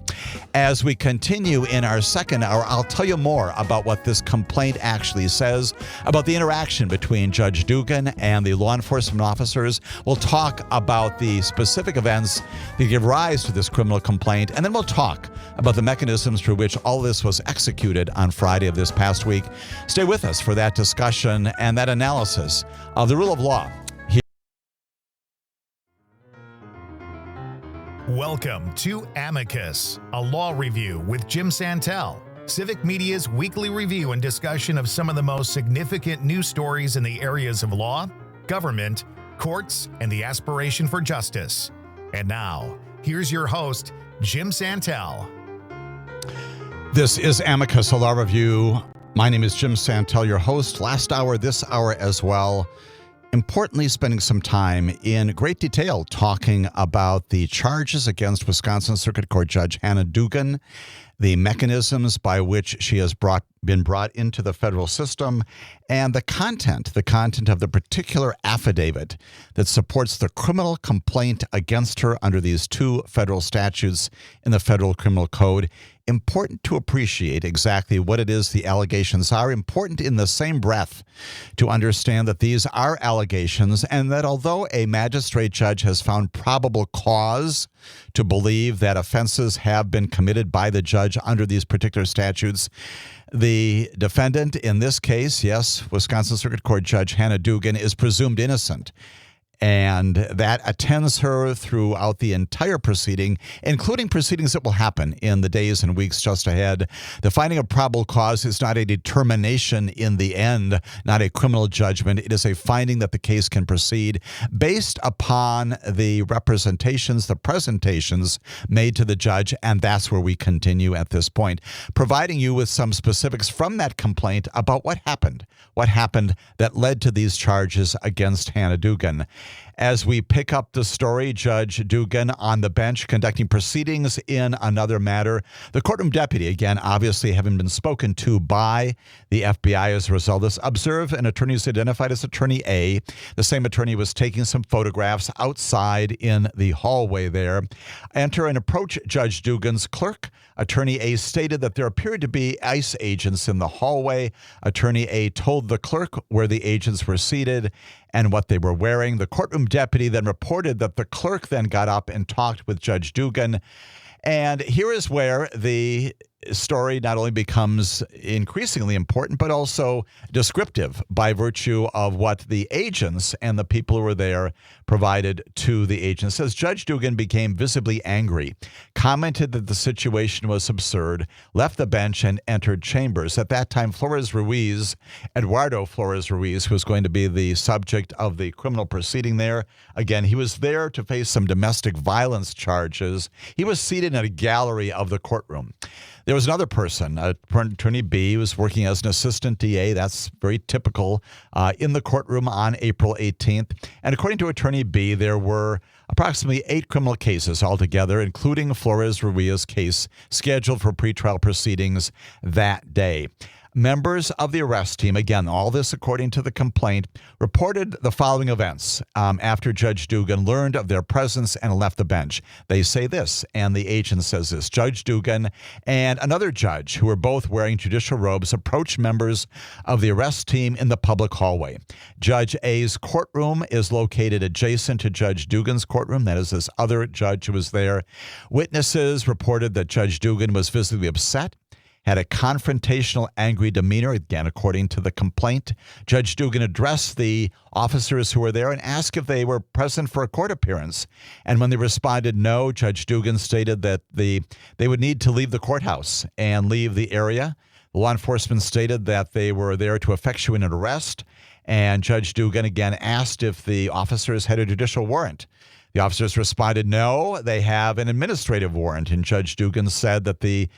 As we continue in our second hour, I'll tell you more about what this complaint actually says about the interaction between Judge Dugan and the law enforcement officers. We'll talk about the specific events that give rise to this criminal complaint, and then we'll talk about the mechanisms through which all this was executed on Friday of this past week. Stay with us for that discussion and that analysis of the rule of law. Welcome to Amicus, a law review with Jim Santelle, Civic Media's weekly review and discussion of some of the most significant news stories in the areas of law, government, courts, and the aspiration for justice. And now, here's your host, Jim Santelle. This is Amicus, a law review. My name is Jim Santelle, your host. Last hour, this hour as well. Importantly, spending some time in great detail talking about the charges against Wisconsin Circuit Court Judge Hannah Dugan, the mechanisms by which she has been brought into the federal system, and the content of the particular affidavit that supports the criminal complaint against her under these two federal statutes in the Federal Criminal Code. Important to appreciate exactly what it is the allegations are. Important in the same breath to understand that these are allegations, and that although a magistrate judge has found probable cause to believe that offenses have been committed by the judge under these particular statutes, the defendant in this case, yes, Wisconsin Circuit Court Judge Hannah Dugan, is presumed innocent. And that attends her throughout the entire proceeding, including proceedings that will happen in the days and weeks just ahead. The finding of probable cause is not a determination in the end, not a criminal judgment. It is a finding that the case can proceed based upon the representations, the presentations made to the judge, and that's where we continue at this point, providing you with some specifics from that complaint about what happened that led to these charges against Hannah Dugan. As we pick up the story, Judge Dugan on the bench conducting proceedings in another matter. The courtroom deputy, again, obviously having been spoken to by the FBI as a result of this, observed an attorney who's identified as Attorney A. The same attorney was taking some photographs outside in the hallway there. Enter and approach Judge Dugan's clerk. Attorney A stated that there appeared to be ICE agents in the hallway. Attorney A told the clerk where the agents were seated and what they were wearing. The courtroom deputy then reported that the clerk then got up and talked with Judge Dugan. And here is where the story not only becomes increasingly important, but also descriptive by virtue of what the agents and the people who were there provided to the agents. Says Judge Dugan became visibly angry, commented that the situation was absurd, left the bench and entered chambers. At that time, Eduardo Flores Ruiz, who was going to be the subject of the criminal proceeding there. Again, he was there to face some domestic violence charges. He was seated in a gallery of the courtroom. There was another person, Attorney B, who was working as an assistant DA. That's very typical in the courtroom on April 18th. And according to Attorney B, there were approximately 8 criminal cases altogether, including Flores Ruiz's case scheduled for pretrial proceedings that day. Members of the arrest team, again, all this according to the complaint, reported the following events after Judge Dugan learned of their presence and left the bench. They say this, and the agent says this. Judge Dugan and another judge, who were both wearing judicial robes, approached members of the arrest team in the public hallway. Judge A's courtroom is located adjacent to Judge Dugan's courtroom. That is this other judge who was there. Witnesses reported that Judge Dugan was visibly upset, had a confrontational, angry demeanor, again, according to the complaint. Judge Dugan addressed the officers who were there and asked if they were present for a court appearance. And when they responded no, Judge Dugan stated that they would need to leave the courthouse and leave the area. Law enforcement stated that they were there to effectuate an arrest. And Judge Dugan again asked if the officers had a judicial warrant. The officers responded, no, they have an administrative warrant. And Judge Dugan said that they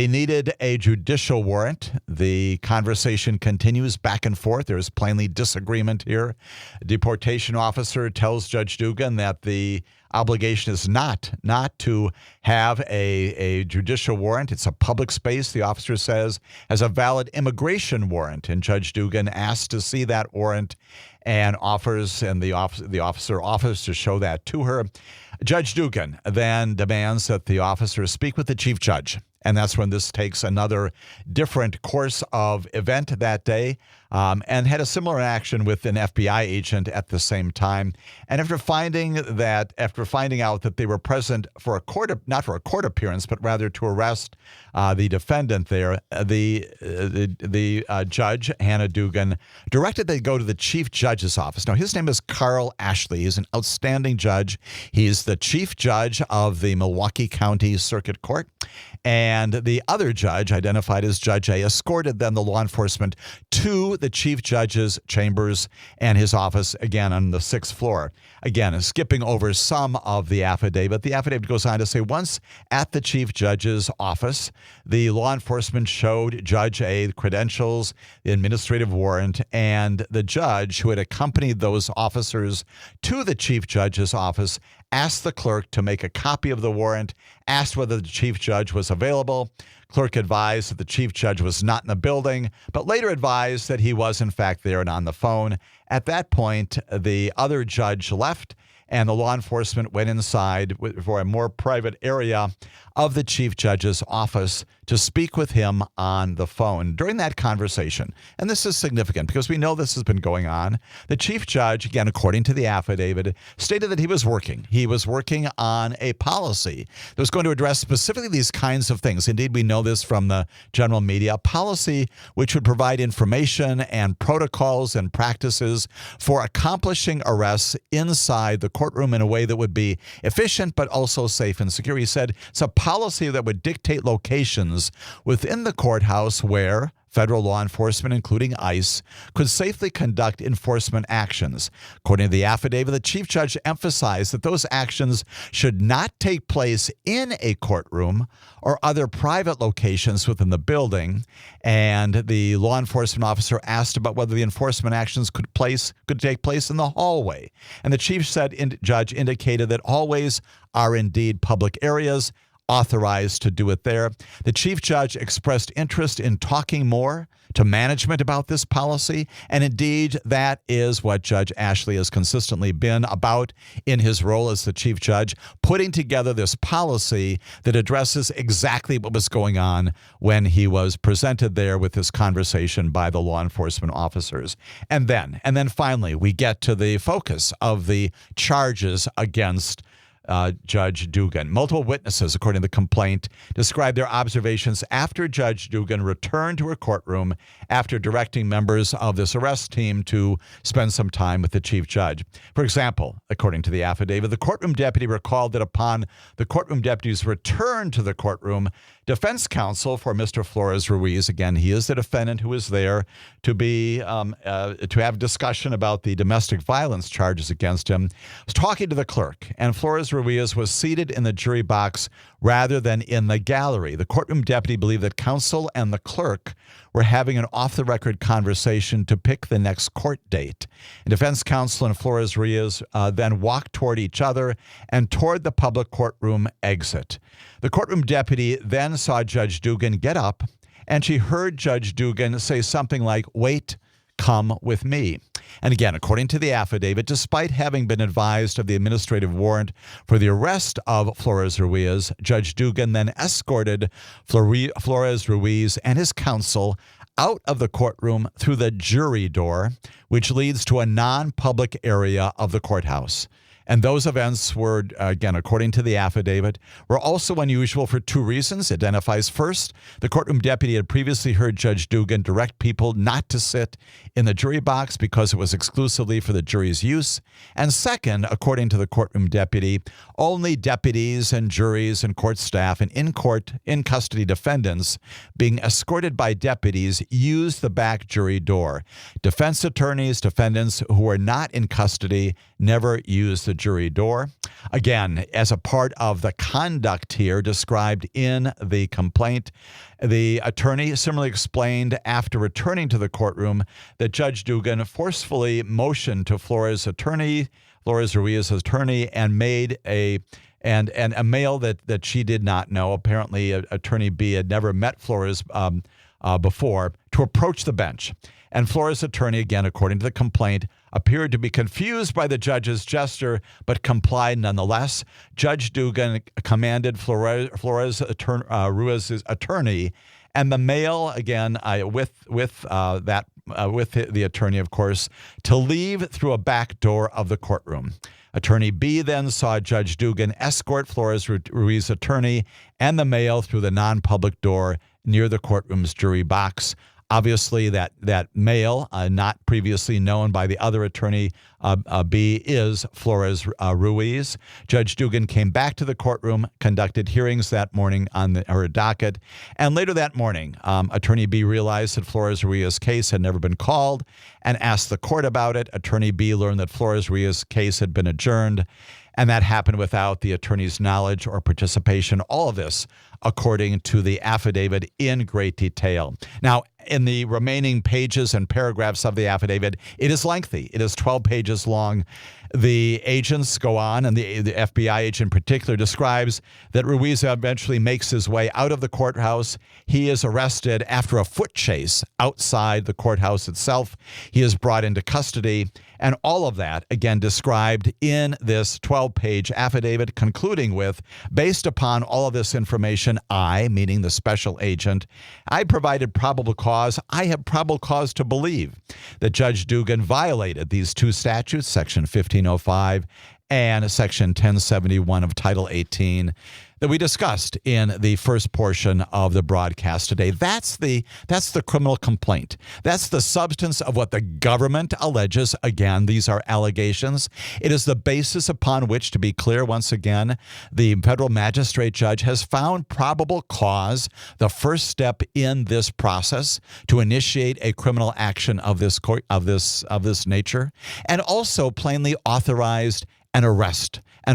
needed a judicial warrant. The conversation continues back and forth. There's plainly disagreement here. A deportation officer tells Judge Dugan that the obligation is not to have a judicial warrant. It's a public space, the officer says, has a valid immigration warrant. And Judge Dugan asked to see that warrant and the officer offers to show that to her. Judge Dugan then demands that the officer speak with the chief judge. And that's when this takes another different course of event that day, and had a similar action with an FBI agent at the same time. And after finding out that they were present for not for a court appearance, but rather to arrest the defendant there, the judge, Hannah Dugan, directed they go to the chief judge's office. Now, his name is Carl Ashley. He's an outstanding judge. He's the chief judge of the Milwaukee County Circuit Court. And the other judge, identified as Judge A, escorted then the law enforcement to the chief judge's chambers and his office, again, on the 6th floor. Again, skipping over some of the affidavit. The affidavit goes on to say, once at the chief judge's office, the law enforcement showed Judge A the credentials, the administrative warrant, and the judge who had accompanied those officers to the chief judge's office asked the clerk to make a copy of the warrant, asked whether the chief judge was available. Clerk advised that the chief judge was not in the building, but later advised that he was in fact there and on the phone. At that point, the other judge left, and the law enforcement went inside for a more private area of the chief judge's office to speak with him on the phone. During that conversation, and this is significant because we know this has been going on, the chief judge, again, according to the affidavit, stated that he was working. He was working on a policy that was going to address specifically these kinds of things. Indeed, we know this from the general media, a policy which would provide information and protocols and practices for accomplishing arrests inside the courtroom in a way that would be efficient but also safe and secure. He said it's a policy that would dictate locations within the courthouse where federal law enforcement, including ICE, could safely conduct enforcement actions. According to the affidavit, the chief judge emphasized that those actions should not take place in a courtroom or other private locations within the building. And the law enforcement officer asked about whether the enforcement actions could take place in the hallway. And the chief judge indicated that hallways are indeed public areas, authorized to do it there. The chief judge expressed interest in talking more to management about this policy, and indeed that is what Judge Ashley has consistently been about in his role as the chief judge, putting together this policy that addresses exactly what was going on when he was presented there with this conversation by the law enforcement officers. And then finally, we get to the focus of the charges against Judge Dugan. Multiple witnesses, according to the complaint, described their observations after Judge Dugan returned to her courtroom after directing members of this arrest team to spend some time with the chief judge. For example, according to the affidavit, the courtroom deputy recalled that upon the courtroom deputy's return to the courtroom, defense counsel for Mr. Flores Ruiz, again, he is the defendant who is there to have discussion about the domestic violence charges against him, was talking to the clerk, and Flores Ruiz was seated in the jury box rather than in the gallery. The courtroom deputy believed that counsel and the clerk were having an off-the-record conversation to pick the next court date. And defense counsel and Flores Ruiz then walked toward each other and toward the public courtroom exit. The courtroom deputy then saw Judge Dugan get up, and she heard Judge Dugan say something like, "Wait, come with me." And again, according to the affidavit, despite having been advised of the administrative warrant for the arrest of Flores Ruiz, Judge Dugan then escorted Flores Ruiz and his counsel out of the courtroom through the jury door, which leads to a non-public area of the courthouse. And those events were, again, according to the affidavit, were also unusual for two reasons. It identifies first, the courtroom deputy had previously heard Judge Dugan direct people not to sit in the jury box because it was exclusively for the jury's use. And second, according to the courtroom deputy, only deputies and juries and court staff and in custody defendants being escorted by deputies used the back jury door. Defense attorneys, defendants who were not in custody never used the jury door. Again, as a part of the conduct here described in the complaint, the attorney similarly explained after returning to the courtroom that Judge Dugan forcefully motioned to Flores Ruiz's attorney, and made a male that she did not know. Apparently, Attorney B had never met Flores before, to approach the bench. And Flores' attorney, again, according to the complaint, appeared to be confused by the judge's gesture, but complied nonetheless. Judge Dugan commanded Flores Ruiz's attorney, and the male, again, with the attorney, of course, to leave through a back door of the courtroom. Attorney B then saw Judge Dugan escort Flores Ruiz's attorney and the male through the non-public door near the courtroom's jury box. Obviously, that male, not previously known by the other attorney, B, is Flores Ruiz. Judge Dugan came back to the courtroom, conducted hearings that morning on her docket, and later that morning, Attorney B realized that Flores Ruiz's case had never been called and asked the court about it. Attorney B learned that Flores Ruiz's case had been adjourned, and that happened without the attorney's knowledge or participation. All of this, according to the affidavit, in great detail. Now, in the remaining pages and paragraphs of the affidavit, it is lengthy. It is 12 pages long. The agents go on, and the FBI agent in particular describes that Ruiz eventually makes his way out of the courthouse. He is arrested after a foot chase outside the courthouse itself. He is brought into custody, and all of that, again, described in this 12-page affidavit, concluding with, based upon all of this information, I, meaning the special agent, I provided probable cause. I have probable cause to believe that Judge Dugan violated these two statutes, Section 1505 and Section 1071 of Title 18 that we discussed in the first portion of the broadcast today. That's the criminal complaint. That's the substance of what the government alleges. Again, these are allegations. It is the basis upon which, to be clear once again, the federal magistrate judge has found probable cause, the first step in this process to initiate a criminal action of this nature, and also plainly authorized an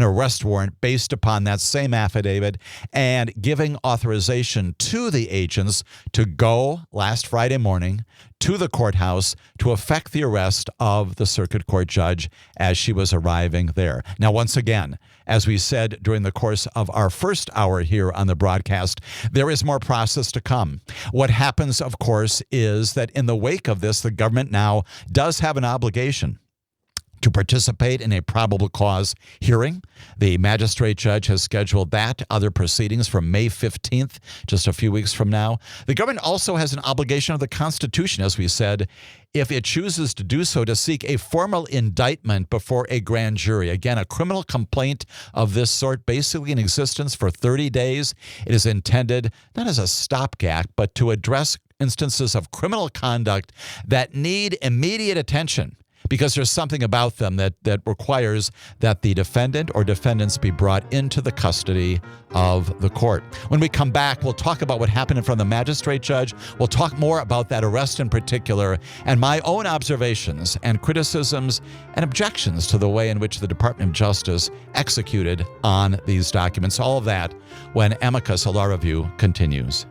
arrest warrant based upon that same affidavit, and giving authorization to the agents to go last Friday morning to the courthouse to effect the arrest of the circuit court judge as she was arriving there. Now, once again, as we said during the course of our first hour here on the broadcast, there is more process to come. What happens, of course, is that in the wake of this, the government now does have an obligation to participate in a probable cause hearing. The magistrate judge has scheduled that, other proceedings for May 15th, just a few weeks from now. The government also has an obligation of the Constitution, as we said, if it chooses to do so, to seek a formal indictment before a grand jury. Again, a criminal complaint of this sort, basically in existence for 30 days. It is intended not as a stopgap, but to address instances of criminal conduct that need immediate attention, because there's something about them that requires that the defendant or defendants be brought into the custody of the court. When we come back, we'll talk about what happened in front of the magistrate judge. We'll talk more about that arrest in particular, and my own observations and criticisms and objections to the way in which the Department of Justice executed on these documents. All of that when Amicus, a law review, continues.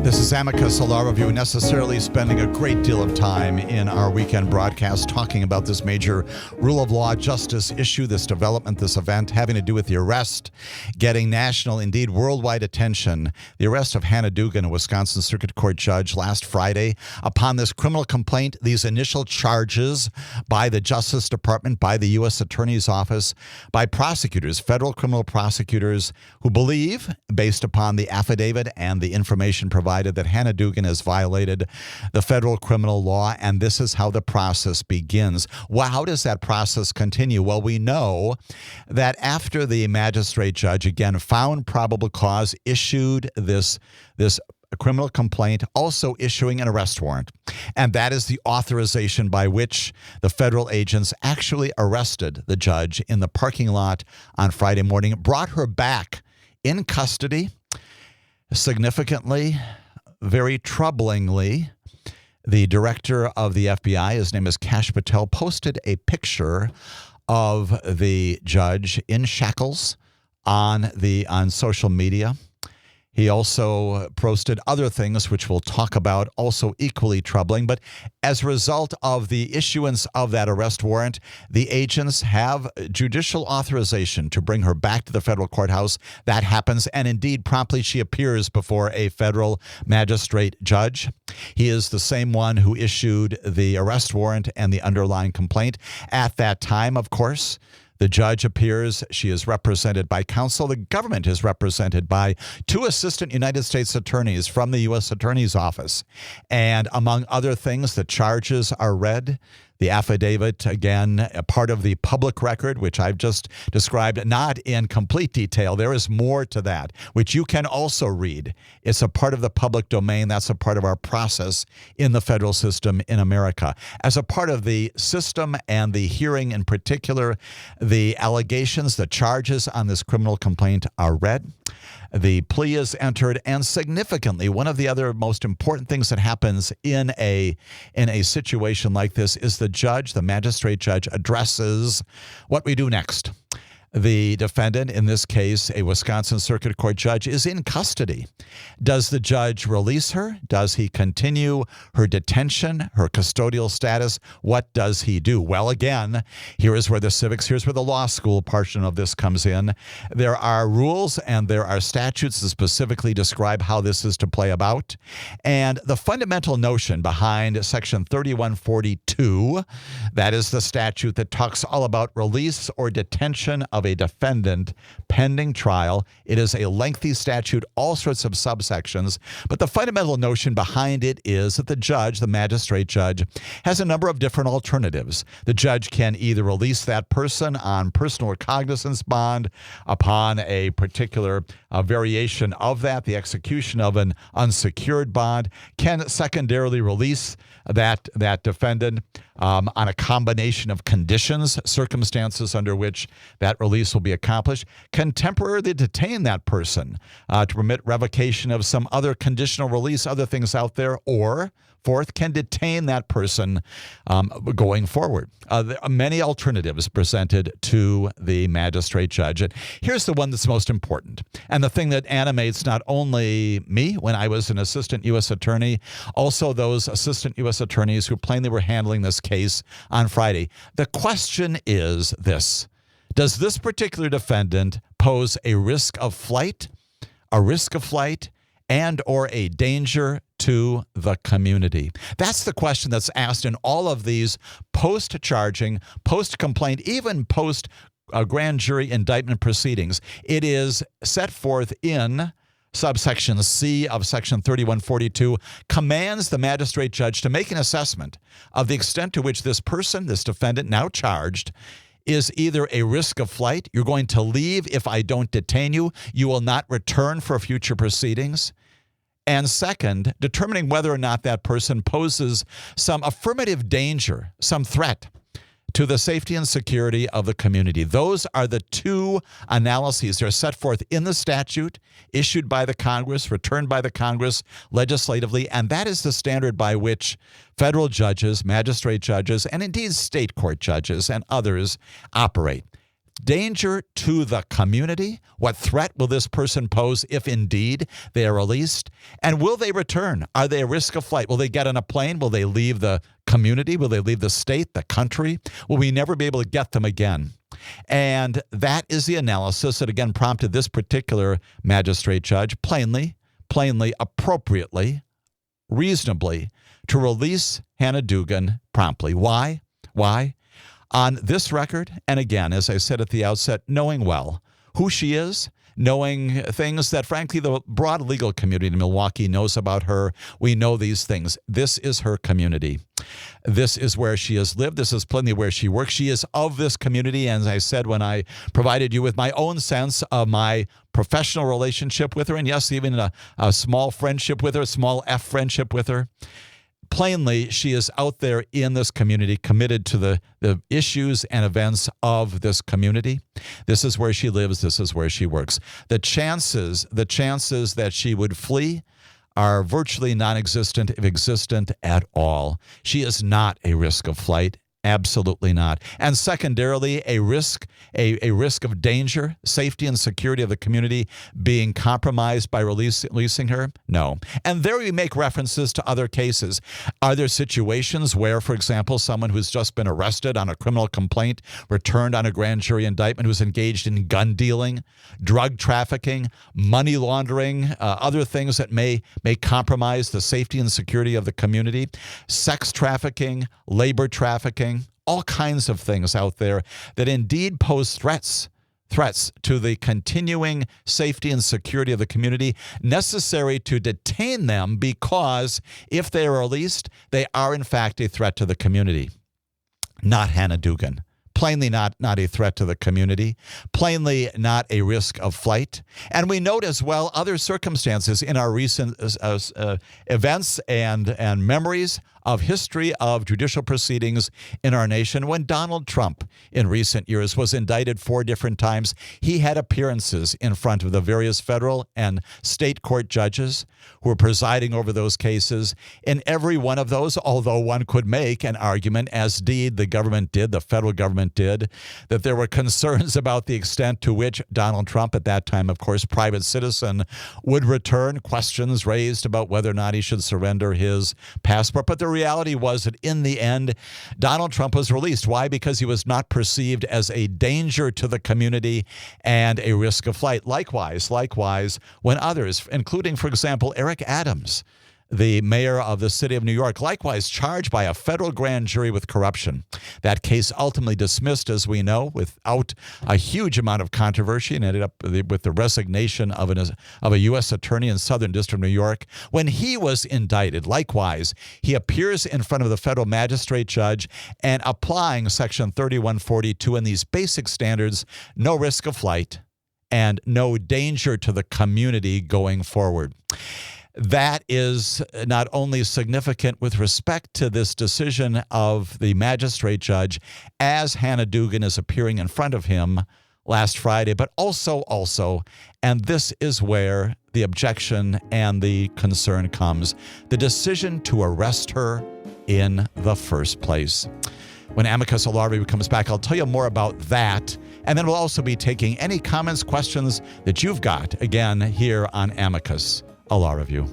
This is Amicus, a law review, necessarily spending a great deal of time in our weekend broadcast talking about this major rule of law justice issue, this development, this event having to do with the arrest, getting national, indeed worldwide attention. The arrest of Hannah Dugan, a Wisconsin Circuit Court judge, last Friday upon this criminal complaint, these initial charges by the Justice Department, by the U.S. Attorney's Office, by prosecutors, federal criminal prosecutors who believe, based upon the affidavit and the information provided, that Hannah Dugan has violated the federal criminal law, and this is how the process begins. Well, how does that process continue? Well, we know that after the magistrate judge, again, found probable cause, issued this criminal complaint, also issuing an arrest warrant. And that is the authorization by which the federal agents actually arrested the judge in the parking lot on Friday morning, brought her back in custody. Significantly, very troublingly, the director of the FBI, his name is Kash Patel, posted a picture of the judge in shackles on social media. He also posted other things, which we'll talk about, also equally troubling. But as a result of the issuance of that arrest warrant, the agents have judicial authorization to bring her back to the federal courthouse. That happens, and indeed, promptly she appears before a federal magistrate judge. He is the same one who issued the arrest warrant and the underlying complaint. At that time, of course, the judge appears. She is represented by counsel. The government is represented by two assistant United States attorneys from the U.S. Attorney's Office. And among other things, the charges are read. The affidavit, again, a part of the public record, which I've just described, not in complete detail. There is more to that, which you can also read. It's a part of the public domain. That's a part of our process in the federal system in America. As a part of the system and the hearing in particular, the allegations, the charges on this criminal complaint are read. The plea is entered, and significantly, one of the other most important things that happens in a situation like this is the magistrate judge addresses what we do next. The defendant, in this case, a Wisconsin Circuit Court judge, is in custody. Does the judge release her? Does he continue her detention, her custodial status? What does he do? Well, again, here's where the law school portion of this comes in. There are rules and there are statutes that specifically describe how this is to play about. And the fundamental notion behind Section 3142, that is the statute that talks all about release or detention of a defendant pending trial. It is a lengthy statute, all sorts of subsections, but the fundamental notion behind it is that the magistrate judge, has a number of different alternatives. The judge can either release that person on personal recognizance bond upon a particular variation of that, the execution of an unsecured bond, can secondarily release that defendant on a combination of conditions, circumstances under which that release will be accomplished, can temporarily detain that person to permit revocation of some other conditional release, other things out there, or fourth, can detain that person going forward. There are many alternatives presented to the magistrate judge. And here's the one that's most important, and the thing that animates not only me when I was an assistant U.S. attorney, also those assistant U.S. attorneys who plainly were handling this case on Friday. The question is this: does this particular defendant pose a risk of flight, and or a danger to the community? That's the question that's asked in all of these post-charging, post-complaint, even post-grand jury indictment proceedings. It is set forth in subsection C of Section 3142, commands the magistrate judge to make an assessment of the extent to which this person, this defendant now charged, is either a risk of flight, you're going to leave if I don't detain you, you will not return for future proceedings, and second, determining whether or not that person poses some affirmative danger, some threat to the safety and security of the community. Those are the two analyses that are set forth in the statute, issued by the Congress, returned by the Congress legislatively, and that is the standard by which federal judges, magistrate judges, and indeed state court judges and others operate. Danger to the community. What threat will this person pose if indeed they are released? And will they return? Are they a risk of flight? Will they get on a plane? Will they leave the community? Will they leave the state, the country? Will we never be able to get them again? And that is the analysis that again prompted this particular magistrate judge plainly, appropriately, reasonably to release Hannah Dugan promptly. Why? On this record, and again, as I said at the outset, knowing well who she is, knowing things that, frankly, the broad legal community in Milwaukee knows about her. We know these things. This is her community. This is where she has lived. This is plainly where she works. She is of this community. And as I said, when I provided you with my own sense of my professional relationship with her, and yes, even a small friendship with her, a small F friendship with her, plainly, she is out there in this community, committed to the issues and events of this community. This is where she lives. This is where she works. The chances that she would flee are virtually non-existent, if existent at all. She is not a risk of flight. Absolutely not. And secondarily, a risk of danger, safety and security of the community being compromised by releasing her? No. And there we make references to other cases. Are there situations where, for example, someone who's just been arrested on a criminal complaint, returned on a grand jury indictment, who's engaged in gun dealing, drug trafficking, money laundering, other things that may compromise the safety and security of the community, sex trafficking, labor trafficking, all kinds of things out there that indeed pose threats to the continuing safety and security of the community, necessary to detain them because if they are released, they are in fact a threat to the community. Not Hannah Dugan. Plainly not a threat to the community, plainly not a risk of flight. And we note as well other circumstances in our recent events and memories of history of judicial proceedings in our nation. When Donald Trump in recent years was indicted 4 different times, he had appearances in front of the various federal and state court judges who were presiding over those cases. In every one of those, although one could make an argument, as indeed the government did, the federal government did, that there were concerns about the extent to which Donald Trump, at that time, of course, private citizen, would return, questions raised about whether or not he should surrender his passport. But the reality was that in the end, Donald Trump was released. Why? Because he was not perceived as a danger to the community and a risk of flight. Likewise, when others, including, for example, Eric Adams, the mayor of the city of New York, likewise charged by a federal grand jury with corruption. That case ultimately dismissed, as we know, without a huge amount of controversy, and ended up with the resignation of a U.S. attorney in Southern District of New York. When he was indicted, likewise, he appears in front of the federal magistrate judge and applying Section 3142 and these basic standards, no risk of flight and no danger to the community going forward. That is not only significant with respect to this decision of the magistrate judge as Hannah Dugan is appearing in front of him last Friday, but also, and this is where the objection and the concern comes, the decision to arrest her in the first place. When Amicus Law Review comes back, I'll tell you more about that. And then we'll also be taking any comments, questions that you've got, again, here on Amicus, a Law Review.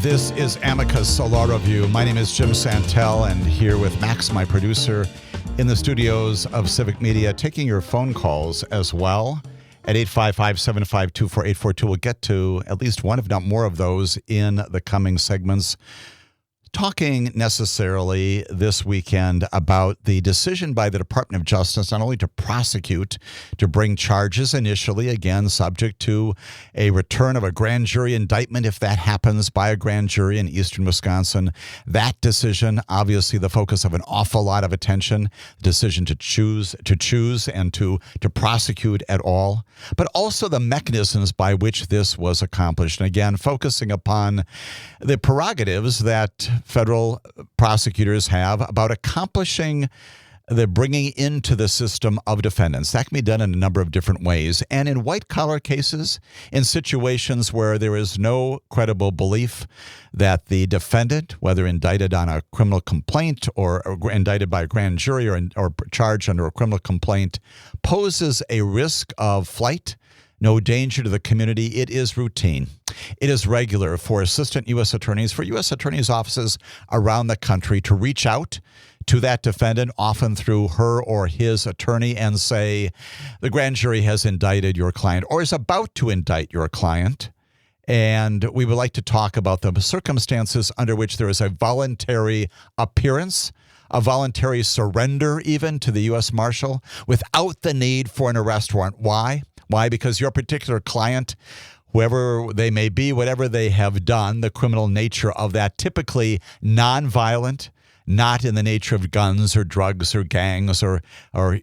This is Amicus Law Review. My name is Jim Santelle, and here with Max, my producer, in the studios of Civic Media, taking your phone calls as well at 855-752-4842. We'll get to at least one, if not more, of those in the coming segments. Talking necessarily this weekend about the decision by the Department of Justice not only to prosecute, to bring charges initially, again, subject to a return of a grand jury indictment if that happens by a grand jury in eastern Wisconsin. That decision, obviously the focus of an awful lot of attention, the decision to choose and to prosecute at all, but also the mechanisms by which this was accomplished. And again, focusing upon the prerogatives that federal prosecutors have about accomplishing the bringing into the system of defendants. That can be done in a number of different ways. And in white-collar cases, in situations where there is no credible belief that the defendant, whether indicted on a criminal complaint or indicted by a grand jury or charged under a criminal complaint, poses a risk of flight, no danger to the community, it is routine. It is regular for assistant U.S. attorneys, for U.S. attorneys' offices around the country to reach out to that defendant, often through her or his attorney, and say, the grand jury has indicted your client or is about to indict your client. And we would like to talk about the circumstances under which there is a voluntary appearance, a voluntary surrender even to the U.S. Marshal without the need for an arrest warrant. Why? Why? Because your particular client, whoever they may be, whatever they have done, the criminal nature of that, typically nonviolent, not in the nature of guns or drugs or gangs or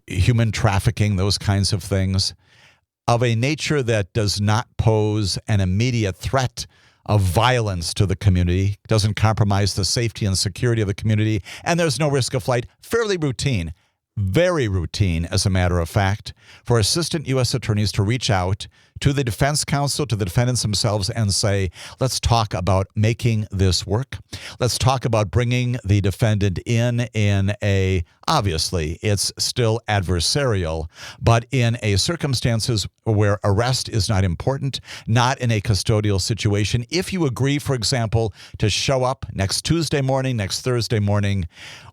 human trafficking, those kinds of things, of a nature that does not pose an immediate threat of violence to the community, doesn't compromise the safety and security of the community, and there's no risk of flight. Fairly routine. Very routine, as a matter of fact, for assistant U.S. attorneys to reach out to the defense counsel, to the defendants themselves, and say, let's talk about making this work. Let's talk about bringing the defendant in a, obviously, it's still adversarial, but in a circumstances where arrest is not important, not in a custodial situation. If you agree, for example, to show up next Tuesday morning, next Thursday morning,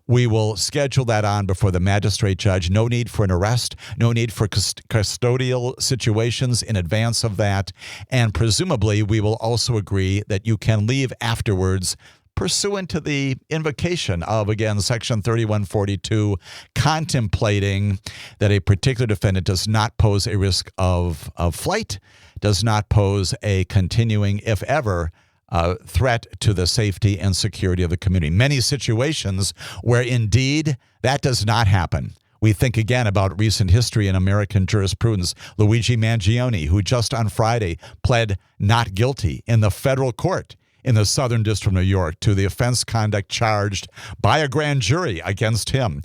we will schedule that on before the magistrate judge. No need for an arrest, no need for custodial situations in advance of that. And presumably, we will also agree that you can leave afterwards pursuant to the invocation of, again, Section 3142, contemplating that a particular defendant does not pose a risk of flight, does not pose a continuing, if ever, threat to the safety and security of the community. Many situations where indeed that does not happen. We think again about recent history in American jurisprudence. Luigi Mangione, who just on Friday pled not guilty in the federal court in the Southern District of New York to the offense conduct charged by a grand jury against him.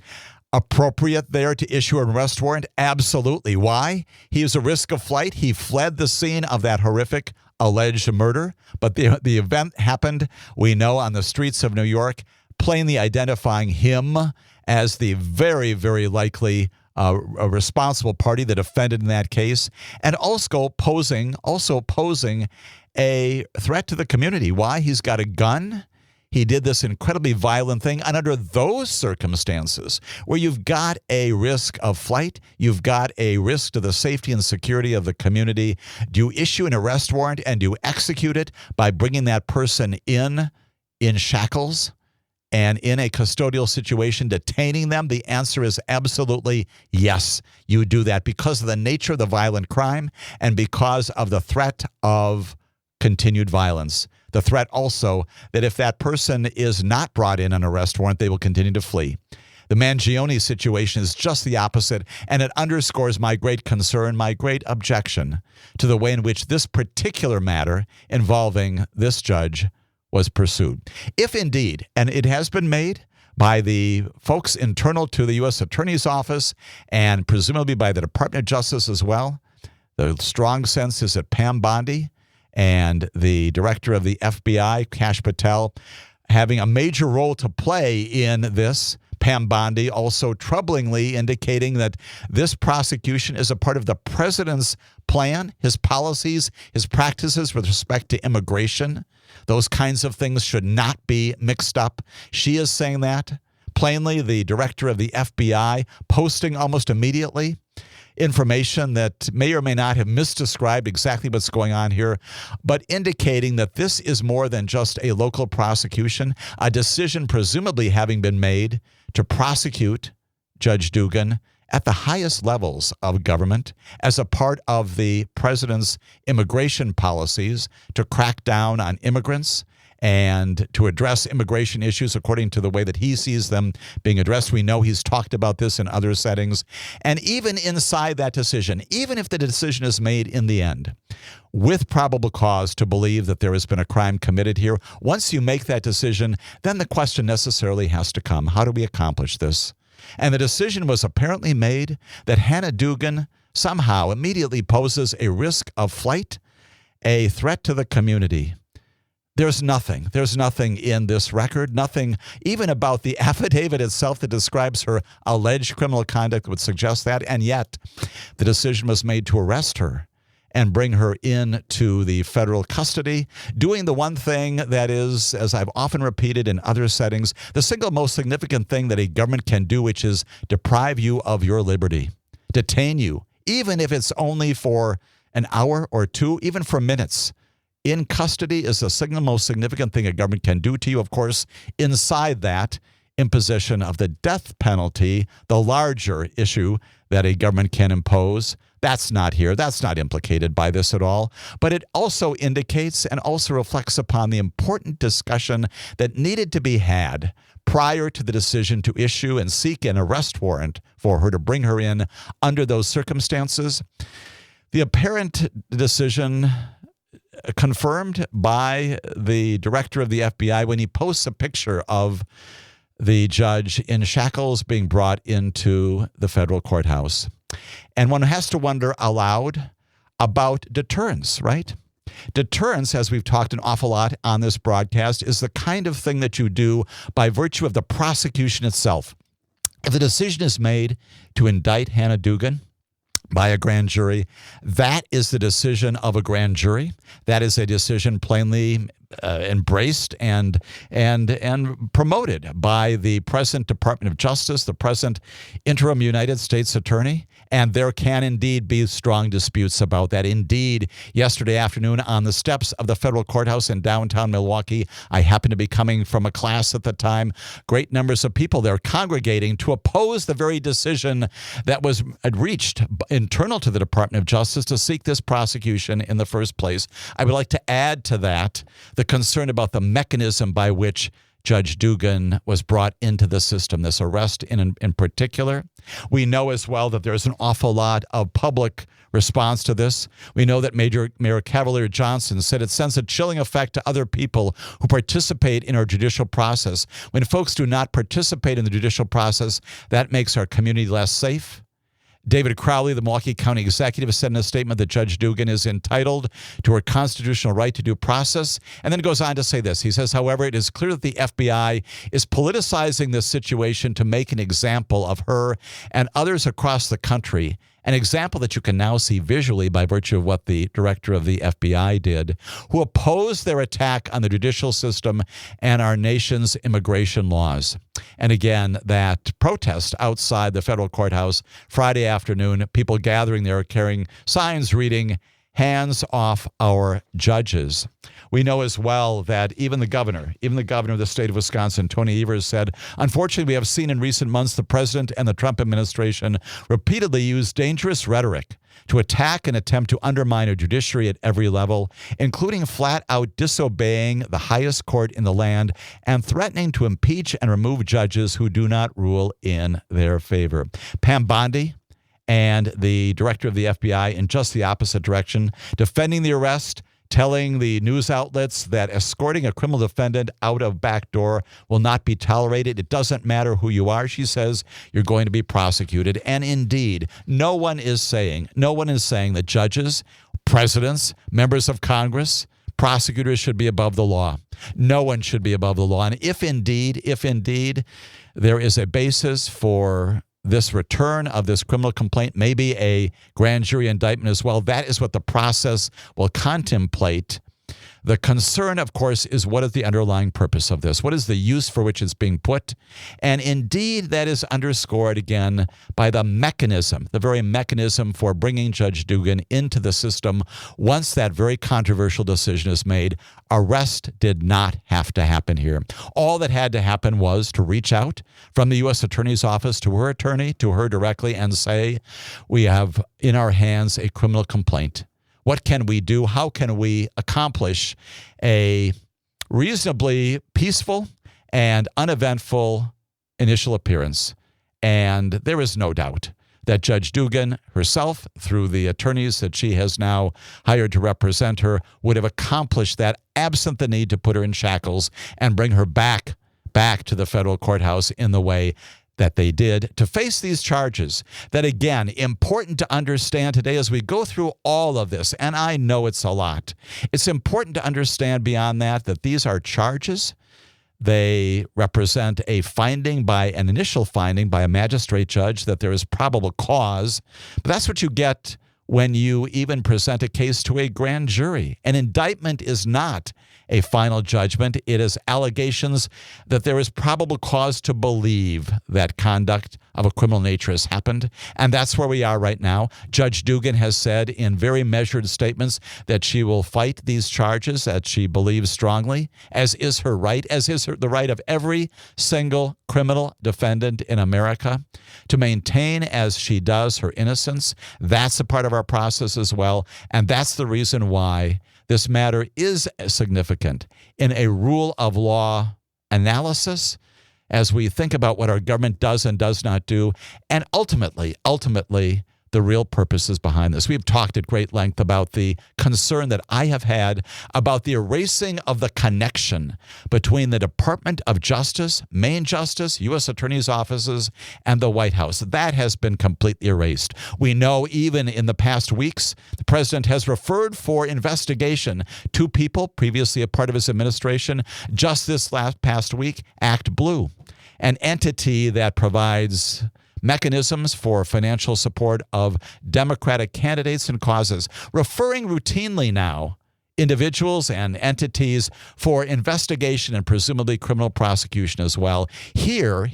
Appropriate there to issue an arrest warrant? Absolutely. Why? He is a risk of flight. He fled the scene of that horrific alleged murder, but the event happened, we know, on the streets of New York, plainly identifying him as the very, very likely a responsible party, the defendant in that case, and also posing a threat to the community. Why? He's got a gun. He did this incredibly violent thing. And under those circumstances, where you've got a risk of flight, you've got a risk to the safety and security of the community, do you issue an arrest warrant and do you execute it by bringing that person in shackles and in a custodial situation, detaining them? The answer is absolutely yes, you do that because of the nature of the violent crime and because of the threat of continued violence. The threat also that if that person is not brought in an arrest warrant, they will continue to flee. The Mangione situation is just the opposite, and it underscores my great concern, my great objection to the way in which this particular matter involving this judge was pursued. If indeed, and it has been made by the folks internal to the U.S. Attorney's Office and presumably by the Department of Justice as well, the strong sense is that Pam Bondi and the director of the FBI, Kash Patel, having a major role to play in this. Pam Bondi also troublingly indicating that this prosecution is a part of the president's plan, his policies, his practices with respect to immigration. Those kinds of things should not be mixed up. She is saying that. Plainly, the director of the FBI posting almost immediately information that may or may not have misdescribed exactly what's going on here, but indicating that this is more than just a local prosecution, a decision presumably having been made to prosecute Judge Dugan at the highest levels of government as a part of the president's immigration policies to crack down on immigrants and to address immigration issues according to the way that he sees them being addressed. We know he's talked about this in other settings. And even inside that decision, even if the decision is made in the end with probable cause to believe that there has been a crime committed here, once you make that decision, then the question necessarily has to come, how do we accomplish this? And the decision was apparently made that Hannah Dugan somehow immediately poses a risk of flight, a threat to the community. There's nothing in this record, nothing even about the affidavit itself that describes her alleged criminal conduct would suggest that. And yet the decision was made to arrest her and bring her into the federal custody, doing the one thing that is, as I've often repeated in other settings, the single most significant thing that a government can do, which is deprive you of your liberty, detain you, even if it's only for an hour or two, even for minutes. In custody is the single most significant thing a government can do to you. Of course, inside that, imposition of the death penalty, the larger issue that a government can impose, that's not here. That's not implicated by this at all. But it also indicates and also reflects upon the important discussion that needed to be had prior to the decision to issue and seek an arrest warrant for her to bring her in under those circumstances. The apparent decision confirmed by the director of the FBI when he posts a picture of the judge in shackles being brought into the federal courthouse. And one has to wonder aloud about deterrence, right? Deterrence, as we've talked an awful lot on this broadcast, is the kind of thing that you do by virtue of the prosecution itself. If the decision is made to indict Hannah Dugan by a grand jury, that is the decision of a grand jury. That is a decision plainly embraced and promoted by the present Department of Justice, the present interim United States Attorney, And there can indeed be strong disputes about that. Indeed, yesterday afternoon on the steps of the federal courthouse in downtown Milwaukee, I happened to be coming from a class at the time. Great numbers of people there congregating to oppose the very decision that was reached internal to the Department of Justice to seek this prosecution in the first place. I would like to add to that the concern about the mechanism by which Judge Dugan was brought into the system, this arrest in particular. We know as well that there's an awful lot of public response to this. We know that Mayor Cavalier Johnson said it sends a chilling effect to other people who participate in our judicial process. When folks do not participate in the judicial process, that makes our community less safe. David Crowley, the Milwaukee County Executive, said in a statement that Judge Dugan is entitled to her constitutional right to due process, and then goes on to say this. He says, however, it is clear that the FBI is politicizing this situation to make an example of her and others across the country, an example that you can now see visually by virtue of what the director of the FBI did, who opposed their attack on the judicial system and our nation's immigration laws. And again, that protest outside the federal courthouse Friday afternoon, people gathering there carrying signs reading, "Hands off our judges." We know as well that even the governor of the state of Wisconsin, Tony Evers, said, unfortunately, we have seen in recent months the president and the Trump administration repeatedly use dangerous rhetoric to attack and attempt to undermine our judiciary at every level, including flat out disobeying the highest court in the land and threatening to impeach and remove judges who do not rule in their favor. Pam Bondi and the director of the FBI in just the opposite direction, defending the arrest, telling the news outlets that escorting a criminal defendant out of back door will not be tolerated. It doesn't matter who you are, she says, you're going to be prosecuted. And indeed, no one is saying that judges, presidents, members of Congress, prosecutors should be above the law. No one should be above the law. And if indeed there is a basis for this return of this criminal complaint, maybe a grand jury indictment as well, that is what the process will contemplate. The concern, of course, is what is the underlying purpose of this? What is the use for which it's being put? And indeed, that is underscored again by the mechanism, the very mechanism for bringing Judge Dugan into the system. Once that very controversial decision is made, arrest did not have to happen here. All that had to happen was to reach out from the U.S. Attorney's Office to her attorney, to her directly, and say, we have in our hands a criminal complaint. What can we do? How can we accomplish a reasonably peaceful and uneventful initial appearance? And there is no doubt that Judge Dugan herself, through the attorneys that she has now hired to represent her, would have accomplished that absent the need to put her in shackles and bring her back to the federal courthouse in the way that they did to face these charges. That, again, important to understand today as we go through all of this, and I know it's a lot. It's important to understand beyond that these are charges. They represent an initial finding by a magistrate judge that there is probable cause. But that's what you get when you even present a case to a grand jury. An indictment is not a final judgment. It is allegations that there is probable cause to believe that conduct of a criminal nature has happened. And that's where we are right now. Judge Dugan has said in very measured statements that she will fight these charges, that she believes strongly, as is her right, as is the right of every single criminal defendant in America, to maintain, as she does, her innocence. That's a part of our process as well. And that's the reason why this matter is significant in a rule of law analysis as we think about what our government does and does not do, and ultimately, the real purposes behind this. We've talked at great length about the concern that I have had about the erasing of the connection between the Department of Justice, Main Justice, U.S. Attorney's offices, and the White House. That has been completely erased. We know even in the past weeks, the president has referred for investigation to people previously a part of his administration. Just this past week, Act Blue, an entity that provides mechanisms for financial support of Democratic candidates and causes, referring routinely now individuals and entities for investigation and presumably criminal prosecution as well. Here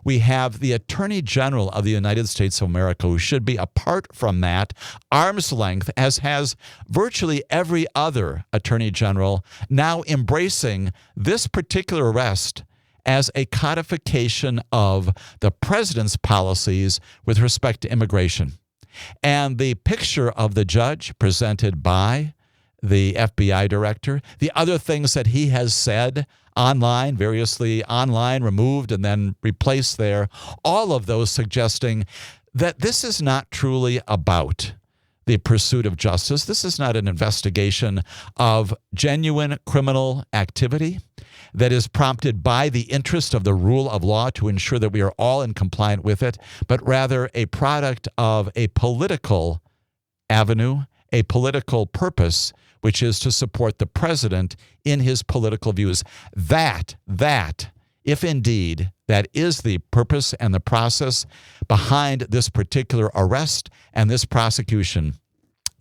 we have the Attorney General of the United States of America, who should be apart from that, arm's length, as has virtually every other Attorney General, now embracing this particular arrest as a codification of the president's policies with respect to immigration. And the picture of the judge presented by the FBI director, the other things that he has said online, variously online, removed, and then replaced there, all of those suggesting that this is not truly about the pursuit of justice. This is not an investigation of genuine criminal activity that is prompted by the interest of the rule of law to ensure that we are all in compliance with it, but rather a product of a political avenue, a political purpose, which is to support the president in his political views. That, if indeed that is the purpose and the process behind this particular arrest and this prosecution,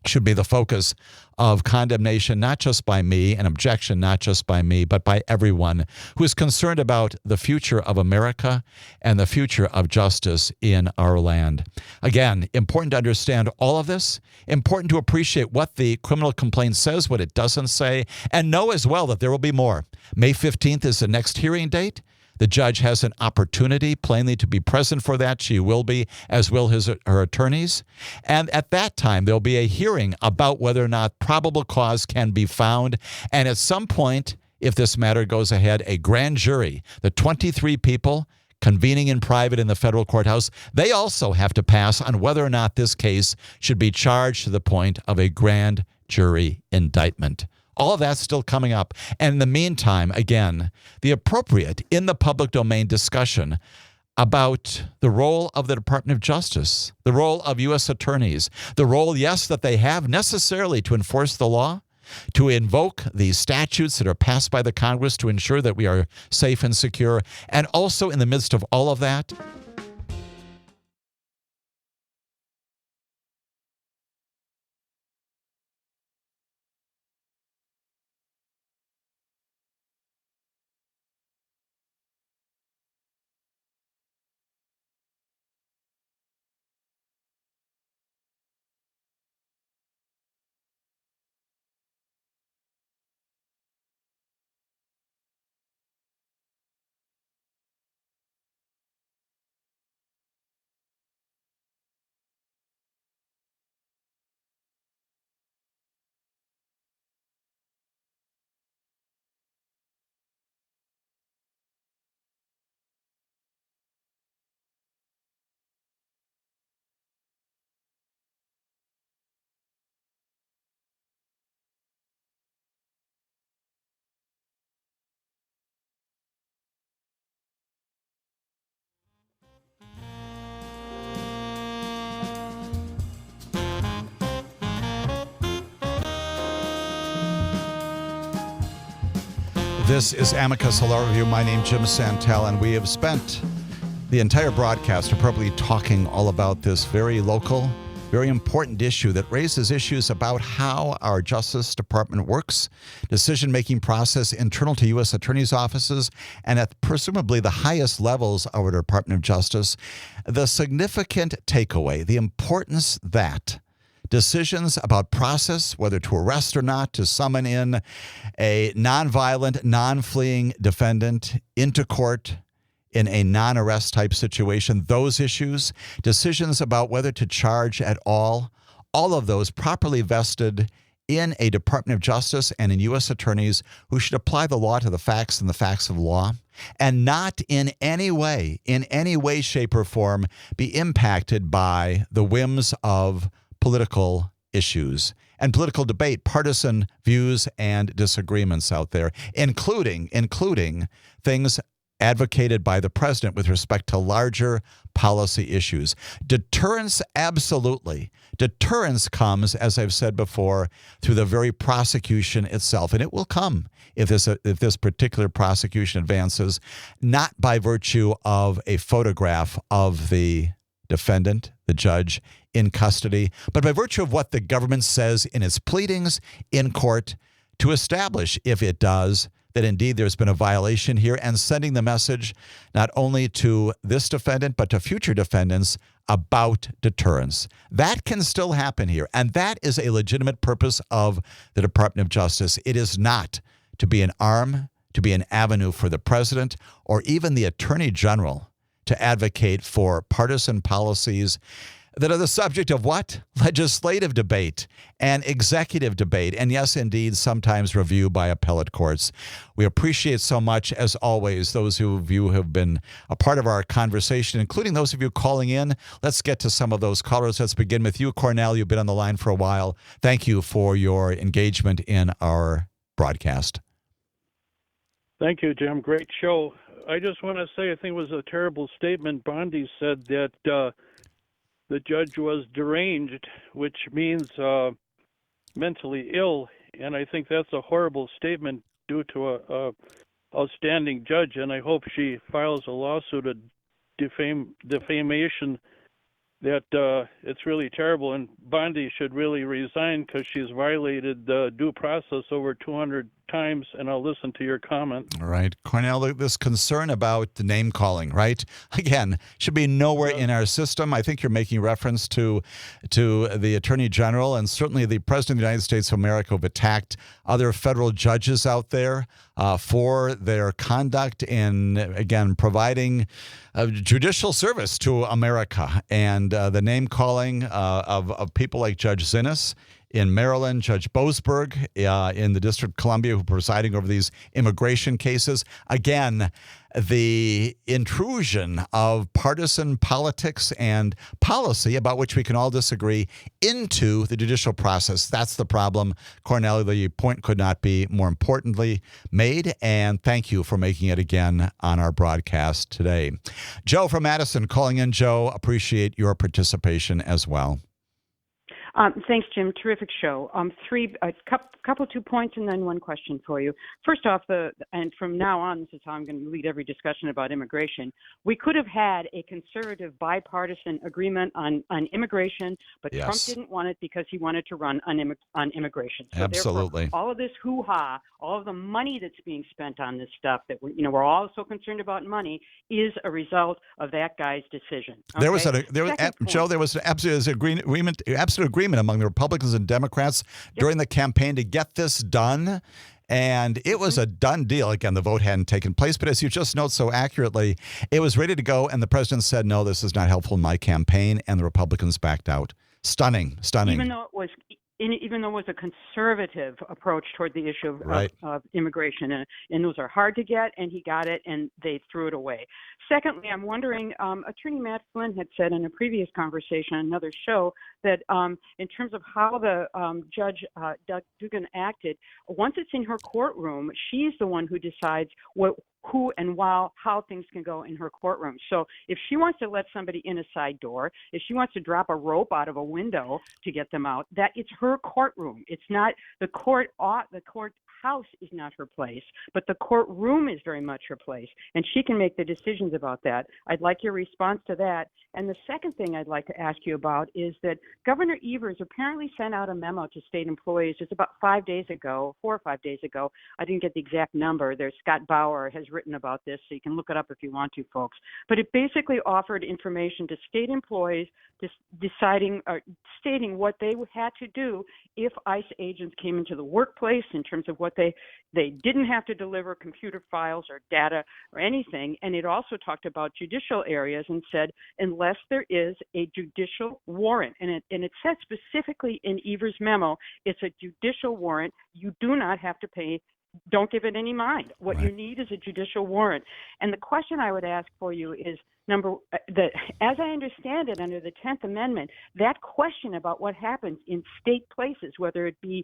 should be the focus of condemnation, not just by me, and objection not just by me, but by everyone who is concerned about the future of America and the future of justice in our land. Again, important to understand all of this, important to appreciate what the criminal complaint says, what it doesn't say, and know as well that there will be more. May 15th is the next hearing date. The judge has an opportunity plainly to be present for that. She will be, as will her attorneys. And at that time, there'll be a hearing about whether or not probable cause can be found. And at some point, if this matter goes ahead, a grand jury, the 23 people convening in private in the federal courthouse, they also have to pass on whether or not this case should be charged to the point of a grand jury indictment. All of that's still coming up. And in the meantime, again, the appropriate in the public domain discussion about the role of the Department of Justice, the role of U.S. attorneys, the role, yes, that they have necessarily to enforce the law, to invoke the statutes that are passed by the Congress to ensure that we are safe and secure, and also in the midst of all of that, this is Amicus Law Review. My name is Jim Santelle, and we have spent the entire broadcast appropriately talking all about this very local, very important issue that raises issues about how our Justice Department works, decision-making process internal to U.S. attorneys' offices, and at presumably the highest levels of our Department of Justice. The significant takeaway, the importance that decisions about process, whether to arrest or not, to summon in a nonviolent, non-fleeing defendant into court in a non-arrest type situation, those issues, decisions about whether to charge at all of those properly vested in a Department of Justice and in U.S. attorneys who should apply the law to the facts and the facts of law, and not in any way, shape, or form be impacted by the whims of political issues and political debate, partisan views and disagreements out there, including things advocated by the president with respect to larger policy issues. Deterrence, absolutely. Deterrence comes, as I've said before, through the very prosecution itself, and it will come if this particular prosecution advances, not by virtue of a photograph of the defendant, the judge, in custody, but by virtue of what the government says in its pleadings in court to establish, if it does, that indeed there's been a violation here, and sending the message not only to this defendant, but to future defendants about deterrence. That can still happen here, and that is a legitimate purpose of the Department of Justice. It is not to be an arm, to be an avenue for the president or even the attorney general to advocate for partisan policies that are the subject of what? Legislative debate and executive debate. And yes, indeed, sometimes review by appellate courts. We appreciate so much, as always, those of you who have been a part of our conversation, including those of you calling in. Let's get to some of those callers. Let's begin with you, Cornell. You've been on the line for a while. Thank you for your engagement in our broadcast. Thank you, Jim. Great show. I just want to say I think it was a terrible statement. Bondi said that the judge was deranged, which means mentally ill, and I think that's a horrible statement due to a outstanding judge, and I hope she files a lawsuit of defamation. That it's really terrible, and Bondi should really resign because she's violated the due process over 200 times, and I'll listen to your comment. All right. Cornell, this concern about the name calling, right? Again, should be nowhere in our system. I think you're making reference to the Attorney General and certainly the President of the United States of America who have attacked other federal judges out there for their conduct in, again, providing judicial service to America. And the name calling of people like Judge Zinnes in Maryland, Judge Boasberg in the District of Columbia, who are presiding over these immigration cases. Again, the intrusion of partisan politics and policy about which we can all disagree into the judicial process. That's the problem. Cornell, the point could not be more importantly made, and thank you for making it again on our broadcast today. Joe from Madison calling in. Joe, appreciate your participation as well. Thanks, Jim. Terrific show. Couple 2 points and then one question for you. First off, and from now on, this is how I'm going to lead every discussion about immigration. We could have had a conservative bipartisan agreement on immigration, but Yes. Trump didn't want it because he wanted to run on immigration. So Absolutely. Therefore, all of this hoo-ha, all of the money that's being spent on this stuff that we're all so concerned about money is a result of that guy's decision. Okay? Joe, there was an absolute agreement among the Republicans and Democrats during the campaign to get this done. And it was a done deal. Again, the vote hadn't taken place, but as you just note so accurately, it was ready to go. And the president said, no, this is not helpful in my campaign. And the Republicans backed out. Stunning. Even though it was a conservative approach toward the issue of immigration, and those are hard to get, and he got it, and they threw it away. Secondly, I'm wondering, Attorney Matt Flynn had said in a previous conversation on another show that in terms of how the Judge Dugan acted, once it's in her courtroom, she's the one who decides who and how things can go in her courtroom. So if she wants to let somebody in a side door, if she wants to drop a rope out of a window to get them out, that it's her courtroom. It's not the court. The courthouse is not her place, but the courtroom is very much her place, and she can make the decisions about that. I'd like your response to that. And the second thing I'd like to ask you about is that Governor Evers apparently sent out a memo to state employees. It's about 4 or 5 days ago. I didn't get the exact number. There's Scott Bauer has written about this, so you can look it up if you want to, folks. But it basically offered information to state employees stating what they had to do if ICE agents came into the workplace in terms of what they didn't have to deliver computer files or data or anything. And it also talked about judicial areas and said, unless there is a judicial warrant, and it said specifically in Evers' memo, it's a judicial warrant. You do not have to pay. Don't give it any mind. What you need is a judicial warrant. And the question I would ask for you is, as I understand it, under the 10th Amendment, that question about what happens in state places, whether it be,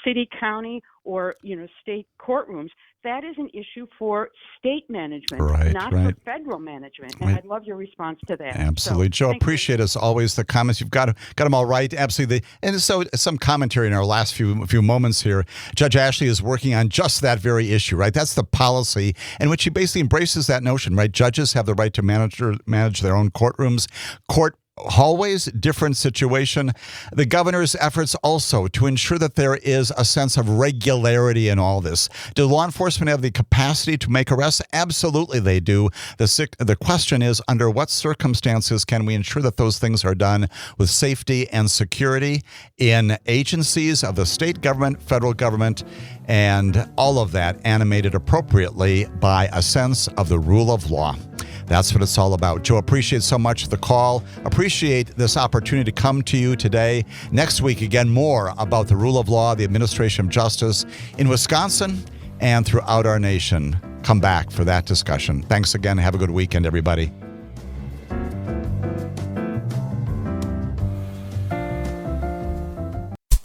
city, county, or, state courtrooms, that is an issue for state management, not for federal management. And I'd love your response to that. Absolutely. So, Joe, appreciate as always the comments. You've got them all right. Absolutely. And so some commentary in our last few moments here. Judge Ashley is working on just that very issue, right? That's the policy in which he basically embraces that notion, right? Judges have the right to manage manage their own courtrooms, court hallways, different situation. The governor's efforts also to ensure that there is a sense of regularity in all this. Do law enforcement have the capacity to make arrests? Absolutely they do. The question is, under what circumstances can we ensure that those things are done with safety and security in agencies of the state government, federal government, and all of that animated appropriately by a sense of the rule of law. That's what it's all about. Joe, appreciate so much the call. Appreciate this opportunity to come to you today. Next week, again, more about the rule of law, the administration of justice in Wisconsin and throughout our nation. Come back for that discussion. Thanks again. Have a good weekend, everybody.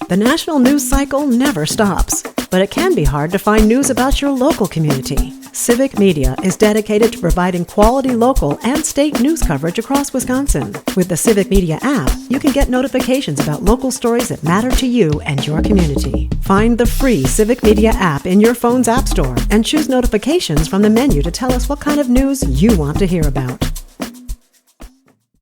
The national news cycle never stops, but it can be hard to find news about your local community. Civic Media is dedicated to providing quality local and state news coverage across Wisconsin. With the Civic Media app, you can get notifications about local stories that matter to you and your community. Find the free Civic Media app in your phone's app store and choose notifications from the menu to tell us what kind of news you want to hear about.